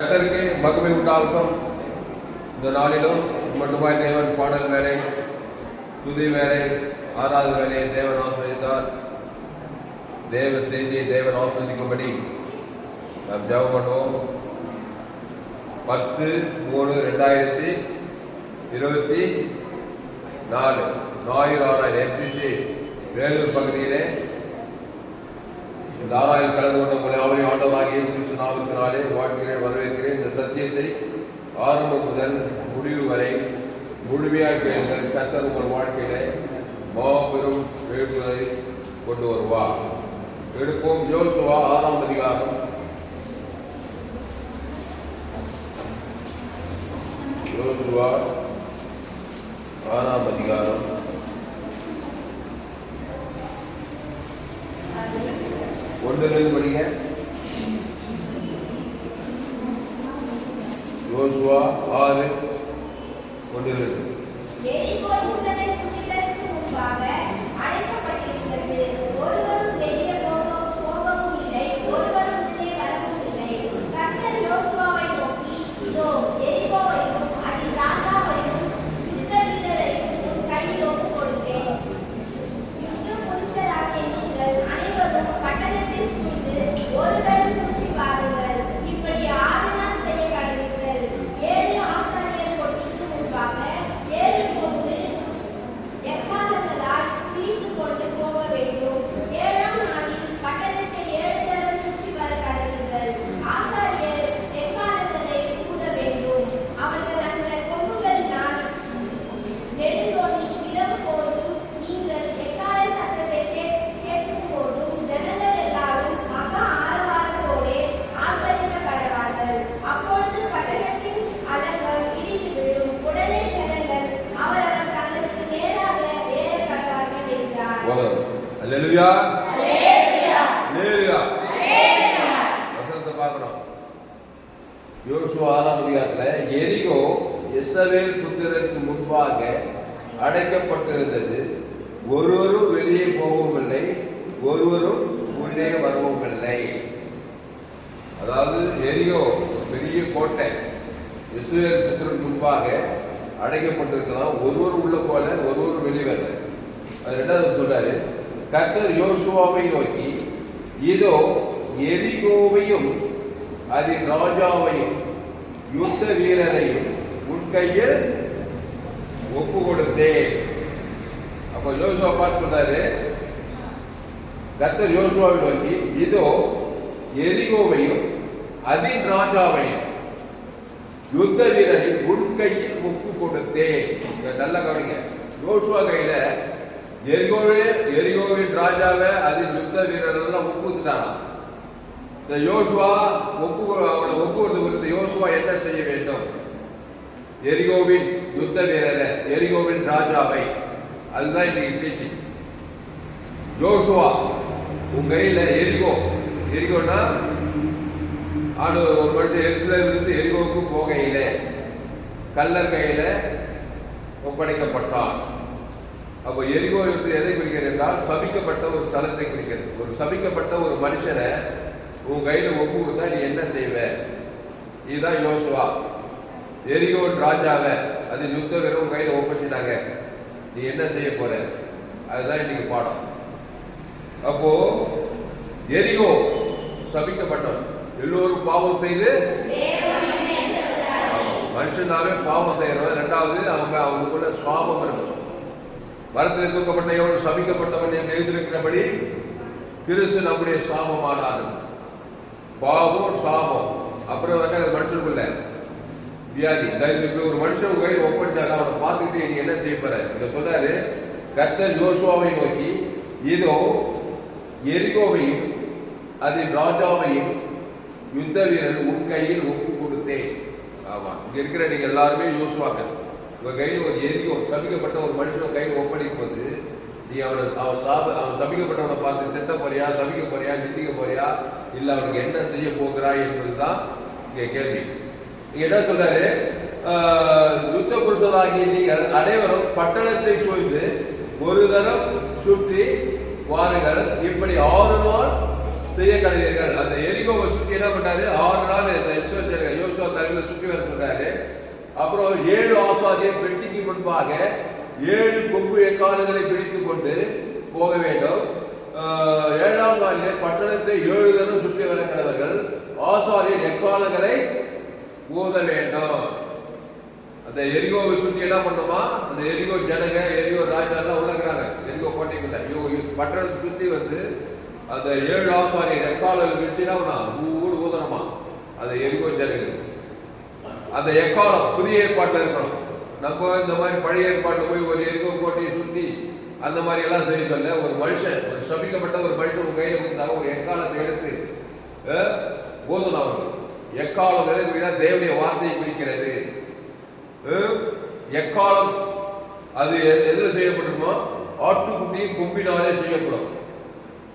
கர்த்தருக்கு மகிமை உண்டாகட்டும். இந்த நாளிலும் மட்டுமாய் தேவன் பாடல் வேலை, துதி வேலை, ஆராத வேலையை தேவன் ஆஸ்வதித்தார். தேவ செய்தியை தேவன் ஆஸ்வதிக்கும்படி நாம் ஜெபம் பண்ணுவோம். 10/3/2024 ஞாயிறு ஆராயில் எம்சிசி வேலூர் பகுதியிலே இந்த ஆராயில் கலந்து கொண்ட உங்களை அவரையும் ஆண்டவராக இயேசு கிறிஸ்து நாமத்தினாலே வாழ்கிறேன், வரவேற்கிறேன். இந்த சத்தியத்தை ஆரம்பம் முதல் முடிவு வரை முழுமையாக கேளுங்கள். கர்த்தர் உங்கள் வாழ்க்கையிலே மாபெரும் எழுப்புதலை கொண்டு வருவார். எடுப்போம். யோசுவா 6ஆம் அதிகாரம். யோசுவா 6ஆம் அதிகாரம் 1 படிங்க. யோசுவா 6:1. அல்லேலூயா, அல்லேலூயா. வசனத்தை பார்க்கணும். யோசுவா 6ஆம் அதிகாரத்தில் எரிகோ இஸ்ரவேல் புத்திரருக்கு முன்பாக அடைக்கப்பட்டிருந்தது. ஒருவரும் வெளியே போகவும் இல்லை, ஒருவரும் உள்ளே வரவும் இல்லை. அதாவது எரிகோ பெரிய கோட்டை, இஸ்ரவேல் புத்திரருக்கு முன்பாக அடைக்கப்பட்டிருக்கலாம். ஒருவர் உள்ள போல, ஒருவர் வெளியே வரல. அது 2வது சொல்றாரு. கர்த்தர் யோசுவாவை நோக்கி, இதோ எரிகோவையும் அதன் ராஜாவையும் யுத்த வீரரையும் உன் கையில் ஒப்பு கொடுத்தேன். அப்ப யோசுவா பார்த்து சொல்றாரு, கர்த்தர் யோசுவாவை நோக்கி, இதோ எரிகோவையும் அதன் ராஜாவையும் யுத்த வீரரையும் உன் கையில் ஒப்பு கொடுத்தேன். நல்லா கவனிங்க. யோசுவா கையில எரிகோவின் ராஜாவை அதில் யுத்த வீரர்கள் ஒப்புத்தாங்க. இந்த யோசுவா அவனை ஒப்புவது குறித்து யோசுவா என்ன செய்ய வேண்டும்? எரிகோவின் யுத்த வீரரை, எரிகோவின் ராஜாவை, அதுதான் இன்னைக்கு பேச்சு. யோசுவா உங்க கையில எரிகோன்னா ஒரு மனுஷன் எரிசிலேமில் இருந்து எரிகோவுக்கு போகையில கல்லர் கையில ஒப்படைக்கப்பட்டான். அப்போ எரிகோ என்று எதை குறிக்கிறது என்றால் சபிக்கப்பட்ட ஒரு ஸ்தலத்தை குறிக்கிறது. ஒரு சபிக்கப்பட்ட ஒரு மனுஷனை உன் கையில ஒப்பு கொடுத்தா நீ என்ன செய்வ? இதுதான் யோசுவா. எரிகோ ராஜாவை அது யுத்த வீரர் உன் கையில ஒப்படைச்சிட்டாங்க, நீ என்ன செய்ய போற? அதுதான் இன்னைக்கு பாடம். அப்போ எரிகோ சபிக்கப்பட்டவன், எல்லோரும் பாவம் செய்து, மனுஷனாவே பாவம் செய்யறவன். 2வது அவங்களுக்குள்ள சுவாபம் இருக்கும். மரத்தில் தூக்கப்பட்ட எவனும் சபிக்கப்பட்டவன் என்று எழுதியிருக்கிறபடி கிறிஸ்து நம்முடைய சாபமானார். பாவம் சாபம். அப்புறம் மனுஷனுக்குள்ள வியாதி. ஒரு மனுஷன் கையில் ஒப்படைச்சாங்க, அவனை பார்த்துக்கிட்டு நீ என்ன செய்ய போற? இங்க சொல்றாரு, கர்த்தர் யோசுவாவை நோக்கி, இதோ எரிகோவையும் அதன் ராஜாவையும் யுத்த வீரர் உன் கையில் ஒப்பு கொடுத்தேன். ஆமா, இங்க இருக்கிற நீங்க எல்லாருமே யோசுவாக்கள். உங்க கையில் ஒரு எரிகோ சபிக்கப்பட்ட ஒரு மனுஷன் கையில் ஒப்படைக்கும் போது நீ அவன் சபிக்கப்பட்டவனை பார்த்து திட்ட போறியா, சபிக்க போறியா, நிந்திக்க போறியா, இல்ல அவனுக்கு என்ன செய்ய போகிறாய் என்பதுதான் இங்க கேள்வி. நீங்க என்ன சொல்றாரு? யுத்த புருஷராகிய நீங்கள் அனைவரும் பட்டணத்தை சூழ்ந்து ஒரு தரம் சுற்றி வாருங்கள், இப்படி 6 நாள் செய்ய கடவீர்கள். அந்த எரிகோவை சுற்றி என்ன பண்ணாரு? 6 நாள் இந்த இஸ்ரவேல் அப்புறம் 7 ஆசாரியர் பெட்டிக்கு முன்பாக 7 கொம்பு எக்காலங்களை பிடித்துக் கொண்டு போக வேண்டும். 7ஆம் நாளிலே பட்டணத்தை 7 தரம் சுற்றி வர கடவர்கள். ஆசாரியர் எக்காலங்களை ஊத வேண்டும். அந்த எரிகோவை சுற்றி என்ன பண்ணுமா, அந்த எரிகோ ஜனங்க, எரிகோ ராஜா எல்லாம் உள்ளகிறாங்க. எரிகோ கோட்டைக்குள்ள பட்டணத்தை சுற்றி வந்து அந்த 7 ஆசாரியர் எக்காலம் வச்சுனா ஊடு ஊதனமா அந்த எரிகோ ஜனங்க. அந்த எக்காலம் புதிய ஏற்பாட்டில் இருக்கணும். நம்ம இந்த மாதிரி பழைய ஏற்பாட்டில் போய் ஒரு எரிகோ கோட்டையை சுற்றி அந்த மாதிரி எல்லாம் செய்ய சொல்ல, ஒரு மனுஷன், ஒரு சபிக்கப்பட்ட ஒரு மனுஷன் கையில கொடுத்தா ஒரு எக்காலத்தை எடுத்து ஊதணும். அவர்கள் எக்காலம் தேவனுடைய வார்த்தையை குறிக்கிறது. எக்காலம் அது எதில் செய்யப்பட்டிருமோ, ஆட்டுக்குட்டி கொம்பினாலே செய்யப்படும்.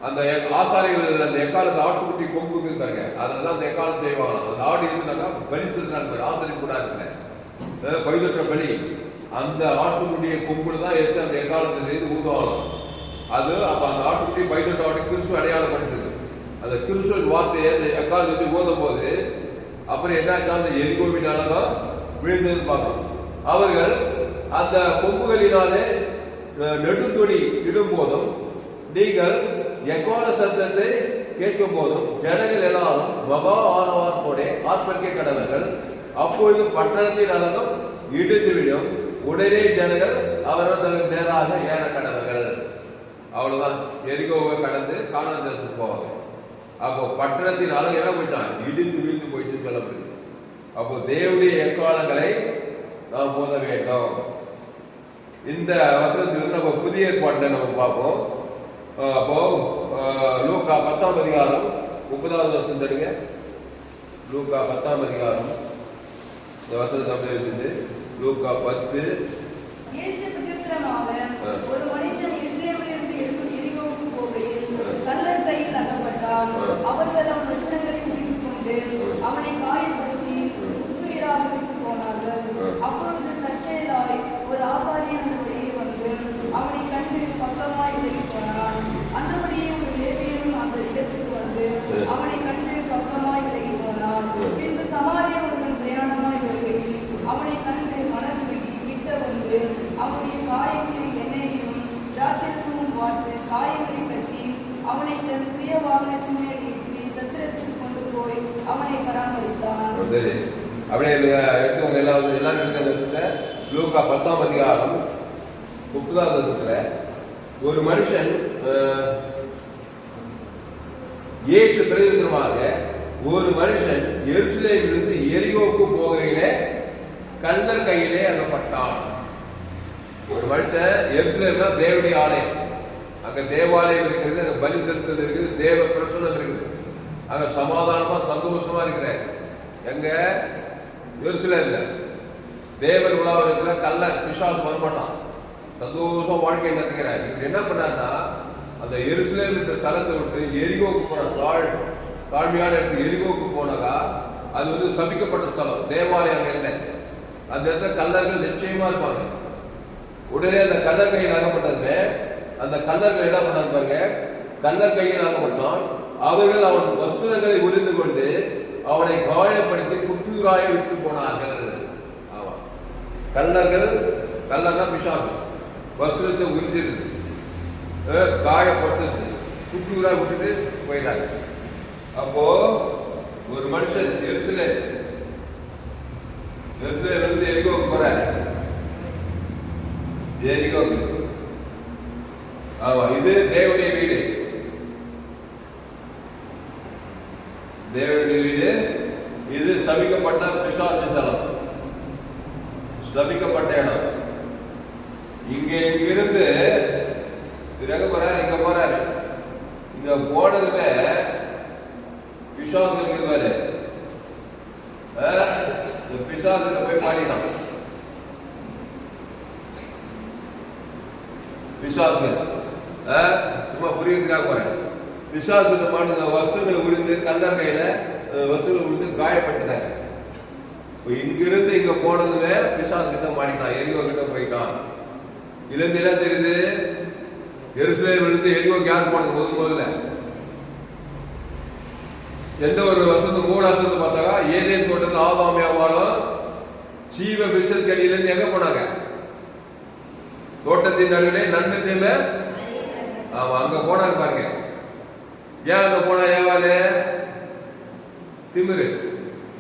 அந்த ஆசாரிகள் அந்த எக்காலத்தை ஆட்டுக்குட்டி கொம்பு இருக்காங்க, அதில் தான் அந்த எக்காலம் செய்வாங்க. அந்த ஆடு இருந்தாக்கா பலி செலுத்தினாங்க. ஆசிரியர் கூட இருக்கிற பைதற்ற பலி அந்த ஆட்டுக்குட்டியை கொம்புல தான் எடுத்து அந்த எக்காலத்தை செய்து ஊதுவாங்க. அது அப்ப அந்த ஆட்டுக்குட்டி பைதற்ற ஆட்டு கிறிஸ்துவ அடையாளப்படுத்துது. அந்த கிறிஸ்துவ வார்த்தையை அந்த எக்காலத்தை ஊதும் போது அப்புறம் என்னாச்சா, அந்த எரிகோவினாலதான் விழுந்ததுன்னு பார்க்கணும். அவர்கள் அந்த கொம்புகளினாலே நெடுந்தொடி இடும் போதும் நீங்கள் எக்கால சத்தத்தை கேட்கும் போதும் ஜனங்கள் எல்லாரும் மகா ஆனவார்த்தோட ஆர்ப்பரிக்க கடவர்கள். அப்பொழுது பட்டணத்தின் அழகும் இடிந்துவிடும். உடனே ஜனங்கள் அவர்கள் நேராக ஏற கடவர்கள். அவ்வளவுதான். எரிகோவை கடந்து கானான் தேசத்துக்கு போவாங்க. அப்போ பட்டணத்தின் அழகு என்ன போயிட்டான், இடிந்து வீழ்ந்து போயிட்டு சொல்லப்படுது. அப்போ தேவனுடைய எக்காலங்களை நாம் போத வேண்டும். இந்த வசனத்திலிருந்து நம்ம புதிய ஏற்பாட்டில் நம்ம பார்ப்போம். அப்போ லூக்கா 10ஆம் அதிகாரம் 30வது வசனம் தடுங்க. லூக்கா 10ஆம் அதிகாரம் இந்த வசனத்தை அப்படியே இருக்குது. லூக்கா 10. ஒரு மனுஷன் இஸ்ரேலிலிருந்து எரிகோவுக்கு போகையில் கள்ளர் கையில் அகப்பட்டான். அவர்கள் அவன் வஸ்திரங்களை உரித்துக் கொண்டு அவனை காயப்படுத்தி உயிராக விட்டு போனார்கள். அப்பொழுது தற்செயலாய் ஒரு ஆசாரியன் அந்த வழியே வந்து அவனை கண்டு பக்கமாய் விலகி போனான். அந்தபடியே ஒரு லேவியனும் அந்த இடத்துக்கு வந்து அவனை கண்டு பக்கமாய் விலகி போனான். பின்பு சமாரியா ஒருவன் பிரயாணமாய் வருகையில் அவனை கண்டு மனதுருகி கிட்ட வந்து அவனுடைய காயங்களில் எண்ணெயையும் திராட்சரசமும் வார்த்து காயங்களை கட்டி அவனை தன் சுய வாகனத்தின் மேல் ஏற்றி சத்திரத்துக்கு கொண்டு போய் அவனை பராமரித்தான். அப்படியே எடுத்துக்கோங்க. எல்லாம் எடுத்துக்க. லூக்கா 10ஆம் அதிகாரம் 30வது வசனத்துல ஒரு மனுஷன் இயேசு பிரதிநிதியாக ஒரு மனுஷன் எருசலேமிலிருந்து எரிகோவுக்கு போகையிலே கள்ளர் கையிலே அகப்பட்டான். ஒரு மனுஷன் எருசலேம்னா தேவனுடைய ஆலயம், அங்க தேவாலயம் இருக்கிறது, அங்க பலி செலுத்தல் இருக்குது, தேவ பிரசன்னம் இருக்குது, அங்க சமாதானமா சந்தோஷமா இருக்கிற எங்க எருசலேம்ல தேவன் உலாவரத்துல கள்ள பிசாசு வரமாட்டான், சந்தோஷம் வாழ்க்கை நடத்துகிறார். இவர் என்ன பண்ணார்னா அந்த எருசலேம் என்ற ஸ்தலத்தை விட்டு எரிகோவுக்கு போன தாழ்மையான எரிகோவுக்கு போனாக்கா அது வந்து சபிக்கப்பட்ட ஸ்தலம், தேவாலயம் அங்க இல்லை. அந்த இடத்துல கல்லர்கள் நிச்சயமா இருப்பாங்க. உடனே அந்த கல்லர் கையில் ஆகப்பட்டது. அந்த கல்லர்கள் என்ன பண்ணாங்க பாருங்க, கல்லர் கையில் ஆகப்பட்டான். அவர்கள் அவன் வஸ்திரங்களை உரிந்து கொண்டு அவனை காயப்படுத்தி குற்றூராய விட்டு போனார்கள். ஆமா, கல்லர்னா பிசாசு வஸ்திரத்தை உரிஞ்சிருது, காயப்பட்டு குற்றூராய் விட்டுட்டு போயிட்டாங்க. அப்போ ஒரு மனுஷன் எருசலேமிலிருந்து எரிகோவுக்கு போற எரிகோவுக்கு. ஆமா, இது தேவனுடைய வீடு, தேவனுடைய வீடு. இது சபிக்கப்பட்ட பிசாசு ஸ்தலம், சபிக்கப்பட்ட இடம். இங்கிருந்து எங்க போறாரு, இங்க போறாரு. இங்க போனதுமே பிசாசு பாரு, பிசாசுல போய் மாறினான். பிசாசு சும்மா புரியுறதுக்காக போறேன். பிசாசுல மாறின வஸ்துகளை உரிந்து கல்லர் கையில வஸ்துகளை உரிந்து காயப்பட்டுட்டாங்க. இங்கிருந்து இங்க போனதுமே பிசாசு கிட்ட மாறிட்டான், எரிகோ கிட்ட போயிட்டான். இதுல இருந்து என்ன தெரியுது, எருசலேமிலிருந்து எரிகோக்கு யார் போனது முதல்ல? எந்த ஒரு வசனத்து மூல அர்த்தத்தை பார்த்தாக்கா ஏதேன் தோட்டத்தில் ஆதாம் ஏவாளும் ஜீவ விருட்சக்கடியிலிருந்து எங்க போனாங்க? தோட்டத்தின் நடுவிலே நன்மை தீமை அங்க போனாங்க பாருங்க. ஏன் அங்க போனா? ஏவாலே திமிரு,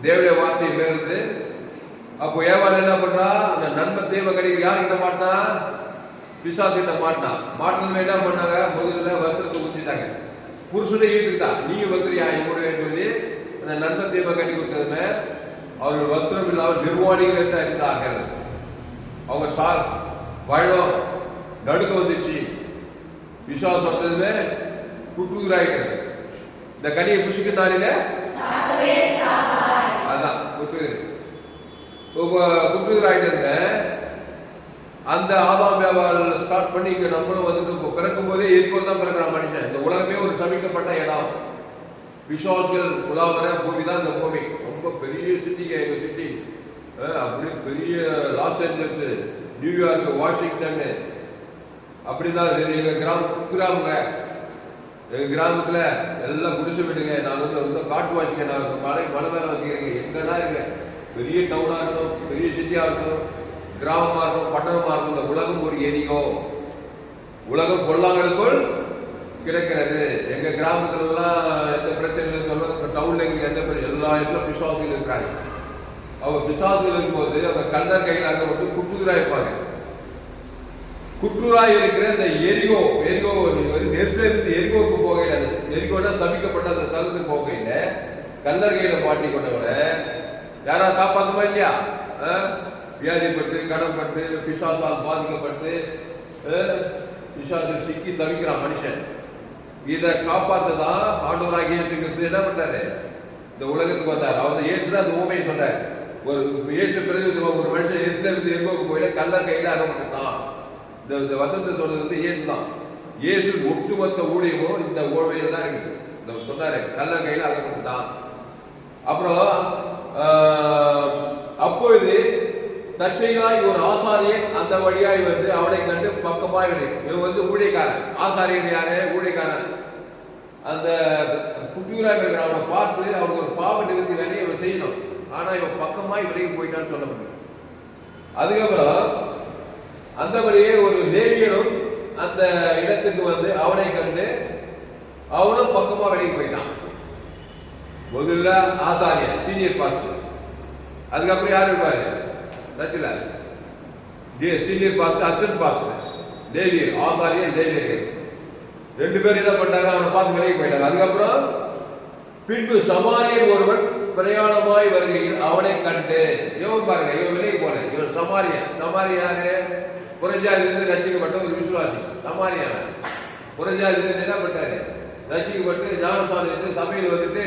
தேவனுடைய வார்த்தையை மேலிருந்து. அப்போ ஏவாள் என்ன பண்றா? அந்த நன்மை தீமை கடிக்கிற யார்கிட்ட மாட்டினா? பிசாசு கிட்ட மாட்டினா. மாட்டினதுமே என்ன பண்ணாங்க? முதல்ல வஸ்திரத்தை ஊற்றிட்டாங்க. புருஷனை ஈர்த்துக்கிட்டா, நீயும் வந்துறியா என்னுடைய சொல்லி அந்த நன்மை தீமை கடி கொடுத்ததுமே அவர்கள் வஸ்திரம் இல்லாமல் நிர்வாணிகள் என்று அறிந்தார்கள். அவங்க பழம் நடுக்க வந்துச்சு. விசுவாசம் வந்ததுமே குட்டுகிறாய்கள். இந்த கனியை புஷிக்கிட்டாரில அதான் குட்டுகிறாய்ட்டு அந்த ஆதாம் வியாபாரம் ஸ்டார்ட் பண்ணி இங்க நம்மளும் வந்துட்டு பிறக்கும் போதே எரிக்கோ தான் பிறக்கிறான் மனுஷன். இந்த உலகமே ஒரு சபிக்கப்பட்ட இடம். விசுவாசிகள் உலாவர பூமி தான் இந்த பூமி. ரொம்ப பெரிய சிட்டிங்க எங்க சிட்டி. அப்படியே பெரிய லாஸ் ஏஞ்சல்ஸ், நியூயார்க், வாஷிங்டன் அப்படிதான் எங்க கிராமங்க. எங்க கிராமத்துல எல்லாம் குடிசை விடுங்க. நாங்க வந்து காட்டு வாசிக்க, நாங்க மலை மேல வச்சுக்கிறீங்க. எங்கன்னா இருங்க, பெரிய டவுனா இருக்கட்டும், பெரிய சிட்டியா இருக்கட்டும், கிராமமா இருக்கும், பட்டணமா இருக்கும், இந்த உலகம் ஒரு எரிகோ. உலகம் பொல்லாங்கனுக்குள் கிடைக்கிறது. எங்க கிராமத்துல எல்லாம் எந்த பிரச்சனையும் சொல்லுவாங்க. டவுன்ல எந்த எல்லா இடத்துல பிசாசுகள் இருக்கிறாங்க. அவங்க பிசாசுகள் இருக்கும்போது அவங்க கண்டர் கையில் அங்க மட்டும் குட்டுராய் இருப்பாங்க. குட்டுராய் இருக்கிற இந்த எரிகோ இருந்து எரிகோவுக்கு போகையில, அந்த எரிகோட சபிக்கப்பட்ட அந்த தளத்துக்கு போகையில கல்லர் கையில மாட்டி கொண்டவரை யாராவது காப்பாற்றுமா இல்லையா? வியாதிப்பட்டு, கடன்பட்டு, பிசாசால் பாதிக்கப்பட்டு பிசாசு சிக்கி தவிக்கிறான் மனுஷன். இதை காப்பாற்றதான் ஆண்டவராகிய இயேசு கிறிஸ்து என்ன பண்றாரு? இந்த உலகத்துக்கு வந்தார். அவர் இயேசுதான் அந்த ஊமையை சொன்னார். ஒரு இயேசு பிறகு ஒரு மனுஷன் இருந்து எரிகோவுக்கு போயில கல்லர் கையில அகப்பட்டுட்டான். இந்த வசத்தை சொன்னது வந்து இயேசு தான். இயேசு ஒட்டுமொத்த ஊழியமும் இந்த ஊழியம் தான் இருக்கு. இந்த சொன்னாரு கல்லர் கையில அகப்பட்டுட்டான். அப்புறம் அப்பொழுது தற்செயலாய் ஒரு ஆசாரியன் அந்த வழியாய் வந்து அவனை கண்டு பக்கமாய் இவன் வந்து ஊழியக்காரன். ஆசாரியன் யாரு? ஊழியக்காரன். அந்த குட்டியூராக இருக்கிற அவனை பார்த்து அவனுக்கு ஒரு பாவ நிவர்த்தி வேலையை இவன் செய்யணும். ஆனா இவன் பக்கமாய் விலகி போயிட்டான்னு சொல்லப்படும். அதுக்கப்புறம் அந்த வழியே ஒரு லேவியனும் அந்த இடத்துக்கு வந்து அவனை கண்டு அவனும் பக்கமா விலகி போயிட்டான். முதல்ல ஆசாரியன், சீனியர் பாஸ்டர். அதுக்கப்புறம் யாரு இருப்பாரு? சத்தில சீனியர் பாஸ்டர், அசிஸ்டன்ட் பாஸ்டர், லேவியர், ஆசாரியன், லேவியர்கள் ரெண்டு பேரும் என்ன பண்ணாங்க? அவனை பார்த்து விலகி போயிட்டாங்க. அதுக்கப்புறம் பின்பு சமாரியன் ஒருவன் பிரயாணமாய் வருகையில் அவனை கண்டு, இவன் பாருங்க, இவன் விலகி போல, இவன் சமாரியன். சமாரியாரு? புறஜாதியிலிருந்து ரசிக்கப்பட்ட ஒரு விசுவாசி. சமாரியான புறஜாதியிலிருந்து என்ன பண்ணாரு? ரசிக்கப்பட்டு ஞானசாலையிலிருந்து சபையில் வந்துட்டு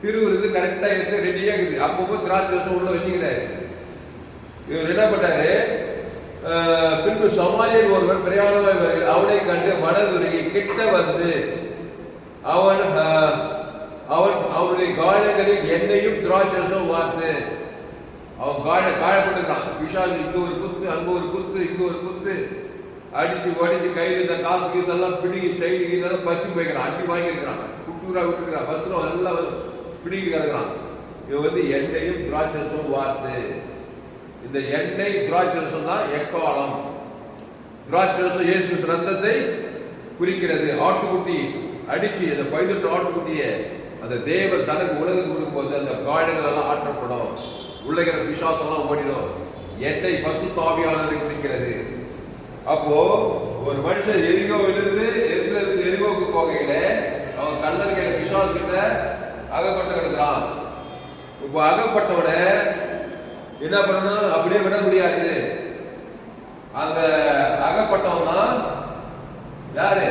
திருவிருந்து கரெக்டா எடுத்து ரெடியா இருக்குது. அப்பப்போ திராட்சை ரசம் உள்ள வச்சுக்கிறாரு. இவர் என்ன பண்ணாரு? பின்பு சமாரியன் ஒருவன் பிரயாணமாய் வருகிறான் அவனை கண்டு மனதுருகி கிட்ட வந்து அவனுடைய காயங்களில் எண்ணெயும் திராட்சரசம் வார்த்து அவன் காயப்பட்டிருக்கான். பிசாசு இங்க ஒரு குத்து, அங்க ஒரு குத்து, இங்க ஒரு குத்து, அடிச்சு உடைச்சு கையில் இந்த காசு கீசு எல்லாம் பிடிங்கி சைடு கீழெல்லாம் பச்சு போய்க்கிறான். அடி வாங்கியிருக்கிறான், குட்டூரா விட்டுருக்கான், வஸ்திரம் எல்லாம் பிடிக்கிட்டு கிடக்குறான். இவன் வந்து எண்ணெயும் திராட்சரசம் வார்த்து. இந்த எண்ணெய் திராட்சரசம் தான் எக்காலம். திராட்சரசம் இயேசு ரத்தத்தை குறிக்கிறது. ஆட்டுக்குட்டி அடிச்சு அந்த 18 ஆட்டுக்குட்டிய அந்த தேவன் தனக்கு உலகத்துக்கு கொடுக்கும்போது அந்த காயங்கள் எல்லாம் ஆற்றப்படும். உள்ளகிற பிசாசம் எல்லாம் ஓடிடும். எண்ணெய் பசுத்த ஆவியானவரை குறிக்கிறது. அப்போ ஒரு மனுஷன் எரிகோவிலிருந்து எரிகோவுக்கு போகையில அவன் கல்லறையில பிசாசு கிட்ட அகப்பட்டு கிடக்கிறான். இப்போ அகப்பட்டவன என்ன பண்ணணும்? அப்படியே விட முடியாது. அந்த அகப்பட்டவன் தான் யாரு?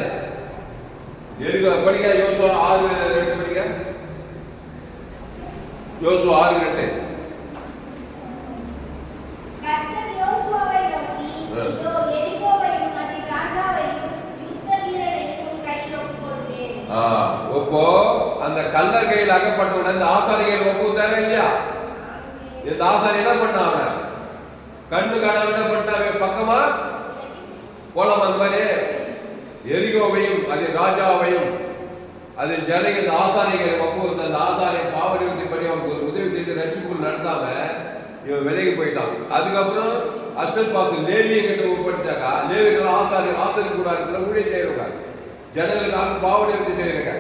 எரிகோ படிக்க யோசுவா 6:2 படிக்க. யோசுவா 6:2. கர்த்தர் யோசுவாவை நோக்கி, இதோ எரிகோவையும் அதின் ராஜாவையும் யுத்த வீரரையும் உன் கையில் ஒப்புக்கொடுத்தேன். இப்போ அந்த கல்லர் கையில் அகப்பட்டவுடன் இந்த ஆசாரி கையில் ஒப்புத்தாரா இல்லையா? இந்த ஆசாரி என்ன பண்ணாங்க? கண்ணு காணாம என்ன பண்ணாங்க? பக்கமா போலாம். அந்த மாதிரி எரிகோவையும் அதன் ராஜாவையும் அதன் ஜனங்க இந்த ஆசாரிகளை ஒப்புக்கொடுத்த அந்த ஆசாரியை பாவ நிவர்த்தி பண்ணி அவனுக்கு ஒரு உதவி செய்து ரட்சிப்புகள் நடத்தாம இவன் விலகி போயிட்டான். அதுக்கப்புறம் அர்ஷல் பாஸ் லேவியை கிட்ட ஒப்படைச்சாக்கா, லேவிகள் ஆசாரி கூட இருக்கிற ஊழியம் செய்யறவங்க, ஜனங்களுக்காக பாவனை செய்யறங்க.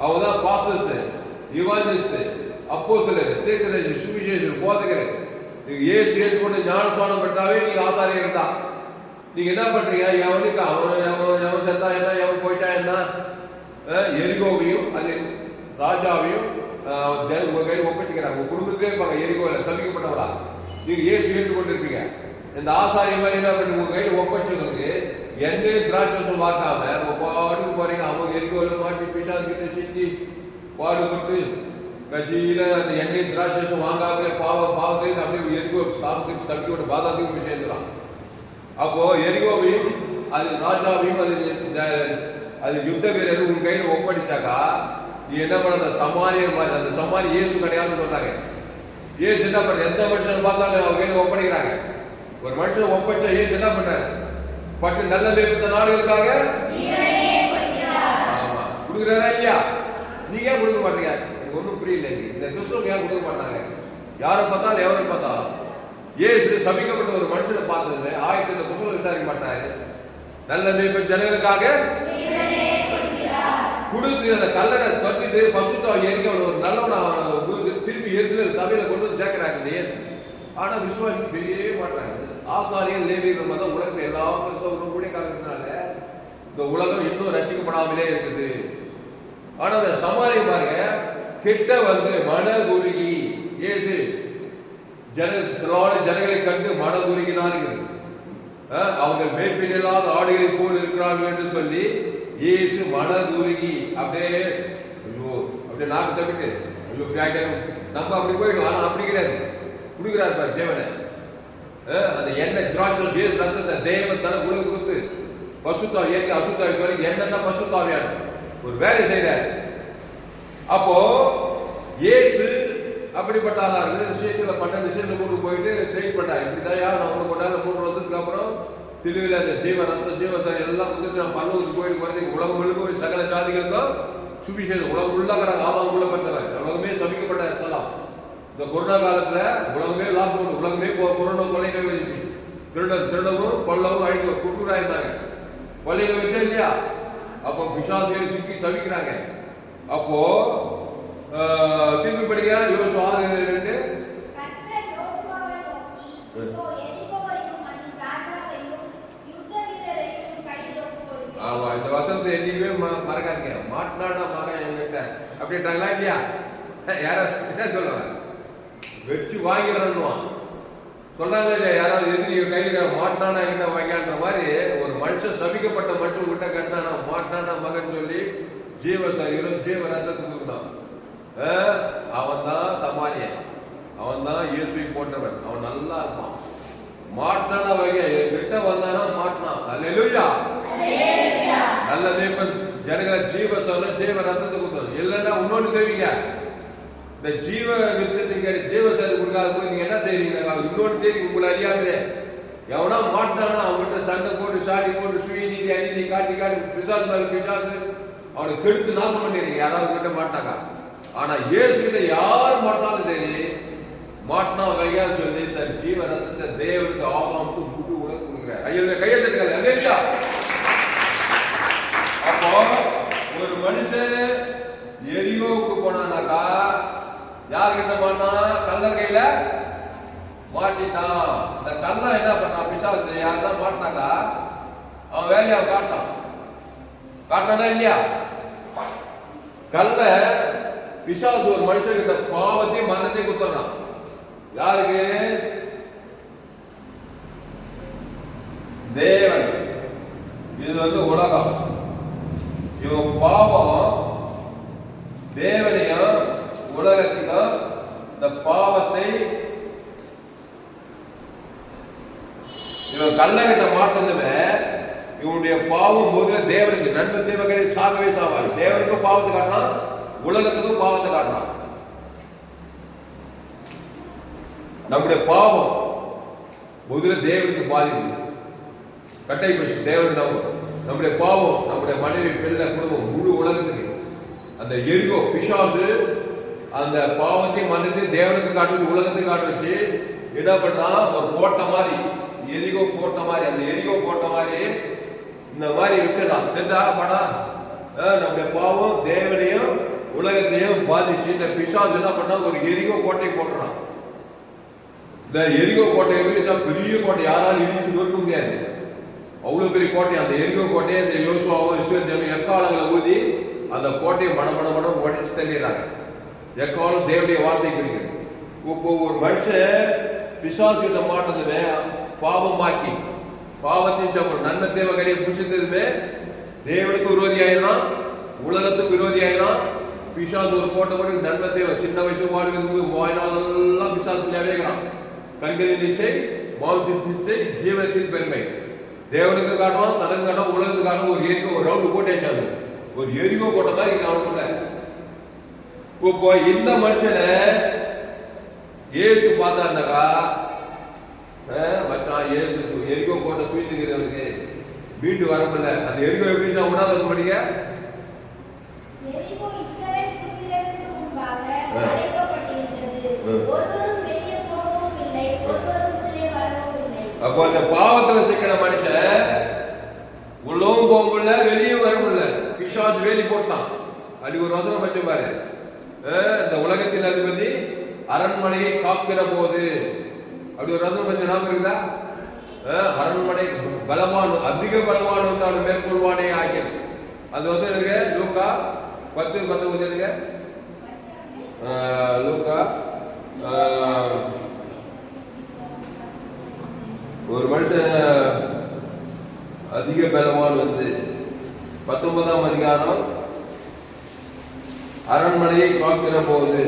அவதான் பாஸ்டர்ஸ், இவாஞ்சலிஸ்ட், அப்போஸ்தலர், தீர்க்கதரிசி, சுவிசேஷகர், போதகர். இயேசு ஏற்றுக்கொண்டு ஞானஸ்நானம் பெற்றாவே நீங்க ஆசாரியர் தான். நீங்க என்ன பண்றீங்க? எவனுக்கு அவன் செத்தா என்ன, எவன் போயிட்டா என்ன, எரிகோவையும் அது ராஜாவையும் உங்க கையில் ஒப்படைக்கிறாங்க. உங்க குடும்பத்திலே இருப்பாங்க எரிகோவில் சபிக்கப்பட்டவளா. நீங்க இயேசு ஏற்றுக்கொண்டு இருப்பீங்க. இந்த ஆசாரிய மாதிரி என்ன பண்ணி உங்க கையில் ஒப்படைச்சவங்களுக்கு எந்த திராட்சம் பார்க்காம உங்க பாட்டுக்கு போறீங்க. அவங்க எரிகோவில் மாட்டி பிசாசுகிட்ட சிந்தி பாடுபட்டு கட்சியில அந்த எண்ணெய் திராட்சம் வாங்காமலே பாவத்தையும் அப்படியே எரிகோ சபிக்கப்பட்ட பாதாத்தையும் போய் சேர்ந்துலாம். அப்போ எரிகோவையும் அது ராஜாவையும் அது யுத்த வீரர் உன் கையில் ஒப்படைச்சாக்கா நீ என்ன பண்ண? அந்த சமாரியர் மாதிரி, அந்த சமாரி இயேசு கிடையாதுன்னு சொல்றாங்க. இயேசு என்ன பண்ற? எந்த மனுஷன் பார்த்தாலும் அவங்க கையில் ஒப்படைக்கிறாங்க. ஒரு மனுஷன் ஒப்படைச்சா இயேசு என்ன பண்றாரு? பட்டு நல்ல மேம்பட்ட நாடுகளுக்காக ஆமா கொடுக்குறாரா இல்லையா? நீங்க ஏன் கொடுக்க மாட்டீங்க? ஒன்றும் புரியல. இந்த கிறிஸ்துவ ஏன் கொடுக்க மாட்டாங்க? யாரை பார்த்தாலும் எவரை பார்த்தாலும் இயேசு சபிக்கப்பட்ட ஒரு மனுஷனை பார்த்தது ஆயத்தில் கிறிஸ்துவ விசாரிக்க மாட்டாரு. நல்ல மேம்பட்ட ஜனங்களுக்காக கொடுத்து அந்த கல்லறை தத்திட்டு பசுத்தாவை ஏறிக்க ஒரு நல்லவன் திருப்பி எரிசில சபையில கொண்டு வந்து சேர்க்கிறாங்க இந்த இயேசு. ஆனா விசுவாசம் செய்யவே மாட்டாங்க. ஆசாரியர் லேவியர் தான் உலகத்தை எல்லா கிறிஸ்தவர்களும் கூட காரணத்தினால இந்த உலகம் இன்னும் ரட்சிக்கப்படாமலே இருக்குது. ஆனா அந்த சமாரியம் பாருங்க, கிட்ட வந்து மனதுருகி இயேசு ஜனங்களை கண்டு மனதுருகினார். அவர்கள் மேற்பின் இல்லாத ஆடுகளை போல் இருக்கிறார்கள் என்று சொல்லி இயேசு மனதுருகி அப்படியே நாக்கு தப்பிட்டு நம்ம அப்படி போயிடும். ஆனா அப்படி கிடையாது, குடுக்கிறார் பார் ஜீவனை. அந்த எண்ணெய் திராட்சை இயேசு ரத்தத்தை தேவன் தன உலக கொடுத்து பசுத்தா இயற்கை அசுத்தாவி வரைக்கும் என்னென்ன பசுத்தாவியான ஒரு வேலை செய்யறாரு. அப்போ இயேசு அப்படிப்பட்ட ஆளா இருக்கு. ஸ்டேஷன்ல 12 ஸ்டேஷன்ல கூட்டு போயிட்டு ட்ரெயின் பண்ணாரு. இப்படிதான் நான் ஒண்ணு கொண்டாரு 3 வருஷத்துக்கு அப்புறம் சிலுவையில் அந்த ஜீவ ரத்தம் ஜீவசாரி எல்லாம் கொடுத்துட்டு நான் பரலோகத்துக்கு போயிட்டு வரது உலகம் முழுக்க சகல ஜாதிகளுக்கும் சுவிசேஷம். உலகம் உள்ளாங்கிறாங்க. ஆதாம் உள்ள பட்டவர் உலகமே சபிக்கப்பட்ட சலாம். இந்த கொரோனா காலத்துல உலகமே லாக்டவுன், உலகமே கொரோனா கொள்ளை நோய் வந்துச்சு. திருடவும் கொல்லவும் அழிக்க குற்றூராயிருந்தாங்க. கொள்ளை நோய் வச்சா இல்லையா? அப்போ பிசாசுகள் சிக்கி தவிக்கிறாங்க. அப்போ திருப்பி படிக்க யோசுவா 6:2 ஆமா இந்த வசனத்தை என்னைக்குமே மறக்காதீங்க. மாட்டினாடா மகன் என்கிட்ட அப்படின்றாங்களா இல்லையா? யாராவது சொல்லுவாங்க வச்சு வாங்கிடுறான் சொல்றாங்க இல்லையா? யாராவது எதிரி கையில மாட்டினானா என்கிட்ட வாங்கின்ற மாதிரி ஒரு மனுஷன் சபிக்கப்பட்ட மனுஷன் கிட்ட கட்டினா மாட்டினானா மகன் சொல்லி ஜீவசாரிகளும் ஜீவ ரத்தத்தை கொடுக்கணும். அவன் தான் சமாரியன், அவன் தான் இயேசுவை போன்றவன். அவன் நல்லா இருப்பான். மாட்டினானா வகை கிட்ட வந்தானா மாட்டினான். அல்லேலூயா. நல்ல மேய்ப்பன் ஜனங்களை ஜீவ சொல்ல ஜீவ ரத்தத்தை கொடுக்கணும். இல்லைன்னா இன்னொன்னு செய்வீங்க. இந்த ஜீவ விருட்சத்துக்கு ஜீவசாரி கொடுக்காத போய் நீங்க என்ன செய்வீங்க? இன்னொன்று தேடி உங்களை அறியாமலே எவனா மாட்டினானா அவன்கிட்ட சண்டை போட்டு சாடி போட்டு சுயநீதி அநீதி காட்டி பிசாசு அவனுக்கு கெடுத்து நாசம் பண்ணிடுறீங்க. யாராவது கிட்ட மாட்டாங்க. ஆனா இயேசு கிட்ட யார் மாட்டாலும் சரி மாட்டினா வையான்னு சொல்லி தன் ஜீவ ரத்தத்தை தேவனுக்கு ஆதாமுக்கு முழு உலகம் கொடுக்குறாரு. ஐயா கையெழுத்துக்கள் இல்லையா? அப்போ ஒரு மனுஷன் எரியோவுக்கு போனானாக்கா யார்கிட்ட மாட்டினா? கல்லர் கையில மாட்டிட்டான். இந்த கல்ல என்ன பண்ணான்? பிசாசு யாருதான் மாட்டினாக்கா அவன் வேலையை காட்டானா இல்லையா? கல்ல பிசாசு ஒரு மனுஷன்கிட்ட பாவத்தையும் மரணத்தையும் கொடுத்துறான். யாருக்கு? தேவன். இது வந்து உலகம். இவன் பாவம் தேவனையும் உலகத்தையும் இந்த பாவத்தை இவன் கல்லகிட்ட மாட்டதுமே இவனுடைய பாவம் போது தேவனுக்கு நன்மை தேவகளை சாகவே சாவாரு. தேவனுக்கும் பாவத்தை காட்டலாம், உலகத்துக்கும் பாவத்தை காட்டலாம். நம்முடைய பாவம் முதல்ல தேவனுக்கு பாதிப்பு கட்டை பசு தேவன். நம்முடைய பாவம் நம்முடைய மனைவி பிள்ளை குடும்பம் முழு உலகத்துக்கு அந்த எரிகோ பிசாசு அந்த பாவத்தையும் மன்னத்தையும் தேவனுக்கு காட்டு உலகத்துக்கு காட்டு வச்சு என்ன பண்றான், ஒரு கோட்டை மாதிரி, எரிகோ கோட்டை மாதிரி, அந்த எரிகோ கோட்டை மாதிரி இந்த மாதிரி வச்சிடறான். தெரிஞ்சா படம் நம்முடைய பாவம் தேவனையும் உலகத்தையும் பாதிச்சு இந்த பிசாசு என்ன பண்ணா ஒரு எரிகோ கோட்டையை போட்டுறான். இந்த எரிகோ கோட்டையை பெரிய கோட்டை, யாராலும் இடிச்சு நொறுக்க முடியாது, அவ்வளவு பெரிய கோட்டை. அந்த எரிகோ கோட்டையை இந்த யோசுவாவும் இஸ்ரவேலும் எக்காலங்களை ஊதி அந்த கோட்டையை மடம் உடைச்சு தள்ளிடுறாங்க. எக்காலம் தேவனுடைய வார்த்தை குறிக்கிறது. இப்போ ஒரு மனுஷன் பிசாசு கிட்ட மாட்டதுமே பாவமாக்கி பாவத்தின் சாப்பிடும் நன்மை தேவ கரையை புசித்ததுமே தேவனுக்கு விரோதி ஆயிடும், உலகத்துக்கு விரோதி ஆயிடும். பிசாசு ஒரு கோட்டை போட்டு நன்மை தேவை சின்ன வயசு வாய்நாளெல்லாம் பிசாசு நிறைவேறான். கண்களின் நிச்சை, மாம்சின் சிச்சை, ஜீவனத்தின் பெருமை. தேவனுக்கு காட்டுவான், தனக்கு காட்டுவான், உலகத்துக்கு காட்டுவான். ஒரு எரிகோ ஒரு ரவுண்டு போட்டே வச்சாங்க, ஒரு எரிகோ கோட்டை தான் இது அவனுக்குள்ள. இப்போ இந்த மனுஷனை இயேசு பார்த்தாருனாக்கா மச்சான் இயேசு எரிகோ கோட்டை சுயிட்டுக்கிறவனுக்கு வீட்டு வர முடியல. அந்த எரிகோ எப்படி உணாத படிக்க அப்போ அந்த பாவத்துல சிக்கின மனுஷன் உள்ளவும் போக முடியல, வெளியும் வர முடியல. பிசாசு வேலி போட்டான். அது ஒரு வசனம் வச்சு பாரு, இந்த உலகத்தின் அதிபதி அரண்மனையை காக்கிற போது, அப்படி ஒரு வசனம் வச்சு ஞாபகம் இருக்குதா? அரண்மனை பலவான், அதிக பலவான் வந்தாலும் மேற்கொள்வானே ஆகிய அந்த வசனம் இருக்கு. லூக்கா 10:19 இருக்கு. லூக்கா ஒரு மனுஷன் அதிக பலவான் வந்து 19ஆம் அதிகாரம் அரண்மனையை காக்கிற போது,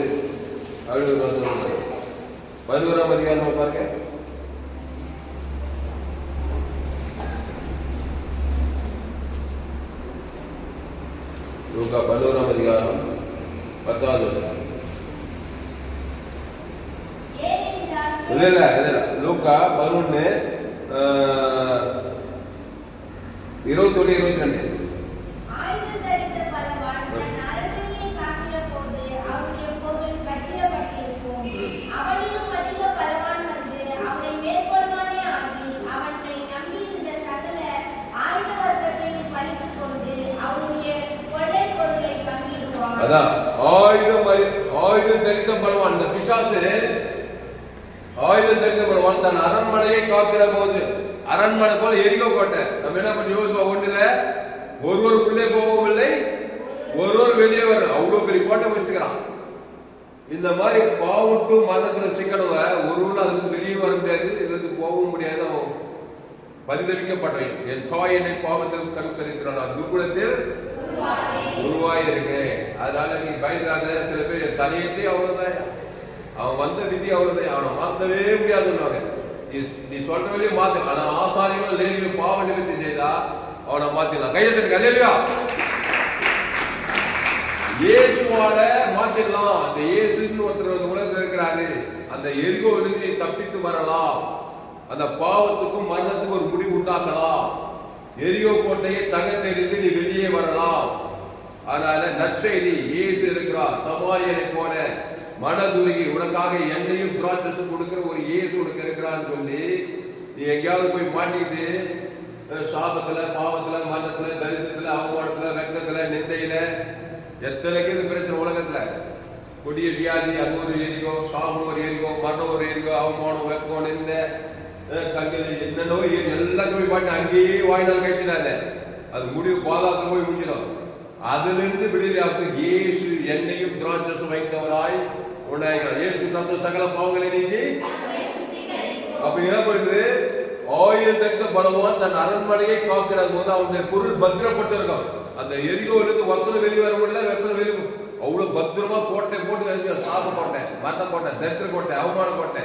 அப்படி ஒரு வசனம். 11ஆம் அதிகாரம் பாருங்க. லூக்கா 11ஆம் அதிகாரம் 10வது வசனம். இல்ல லூக்கா 11 21 22. அதான் ஆயுதம் தரித்த பலவான். இந்த பிசாசு ஆயுதம் தரித்த பலவான் தன் அரண்மனையை காக்கிற போது, அரண்மனை போல எரிகோ கோட்டை. நம்ம என்ன பண்ணி யோசுவா 1ல ஒருவர் உள்ளே போகவும் இல்லை, ஒருவர் வெளியே வர, அவ்வளவு பெரிய கோட்டை வச்சுக்கிறான். இந்த மாதிரி பாவட்டு மரணத்துல சிக்கனவ ஒருவர் அதுக்கு வெளியே வர முடியாது, இதுக்கு போகவும் முடியாது. பரிதவிக்கப்பட்டவன் என் தாய் என்னை பாவத்தில் கருத்தரிக்கிறான், துர்குணத்தில் உருவாயிருக்கேன். அதனால நீ பயந்துடாத. சில பேர் தலையத்தே அவ்வளவுதான், அவன் வந்த விதி அவ்வளவுதான், அவனை மாத்தவே முடியாது சொல்லுவாங்க. நீ சொல்ற வழியும் மாத்து, ஆனா ஆசாரியும் லேவியும் பாவ நிவர்த்தி செய்தா அவனை மாத்திடலாம். கையெழுத்து அல்லேலூயா. இயேசுவால மாற்றிடலாம். அந்த இயேசுன்னு ஒருத்தர் உலகத்தில் இருக்கிறாரு. அந்த எரிகோவிலிருந்து நீ தப்பித்து வரலாம். அந்த பாவத்துக்கும் மரணத்துக்கும் ஒரு முடிவு உண்டாக்கலாம். எரிகோ கோட்டையை தகர்த்தெறிந்து நீ வெளியே வரலாம். அதனால நற்செய்தி, இயேசு இருக்கிறார். சமாரியனை போல மனதுருகி உனக்காக எண்ணெயும் திராட்சையும் கொடுக்கிற ஒரு இயேசு உனக்கு இருக்கிறான்னு சொல்லி நீ எங்கேயாவது போய் மாட்டிக்கிட்டு சாபத்துல, பாவத்துல, மரணத்துல, தரித்திரத்துல, அவமானத்துல, வெக்கத்துல, நிந்தையில எத்தனைக்கு இது பிரச்சனை உலகத்துல. கொடிய வியாதி அது ஒரு எரிகோ, சாபம் ஒரு எரிகோ, மரணம் ஒரு எரிகோ, அவமானம், வெக்கம், நிந்தை, கண்கள், என்னென்னோ எல்லாத்தையும் போய் பாட்டு அங்கேயே வாய்நாள் கழிச்சிடாத. அது முடிவு பாதாளத்துல போய் முடிஞ்சிடும். அதிலிருந்து விடுதலையாக்கு இயேசு எண்ணெயும் திராட்சையும் வைத்தவராய் உண்டாகிறார். இயேசு தந்த சகல பாவங்களை நீக்கி அப்ப என்ன பண்ணுது? ஆயுள் தரித்த பலவான் தன் அரண்மனையை காக்கிற போது அவனுடைய பொருள் பத்திரப்பட்டு இருக்கும். அந்த எரிகோவிலிருந்து ஒத்தனை வெளியே வர முடியல, வெத்தனை வெளியே அவ்வளவு பத்திரமா கோட்டை போட்டு சாப கோட்டை, மரண கோட்டை, தரித்திர கோட்டை, அவமான கோட்டை,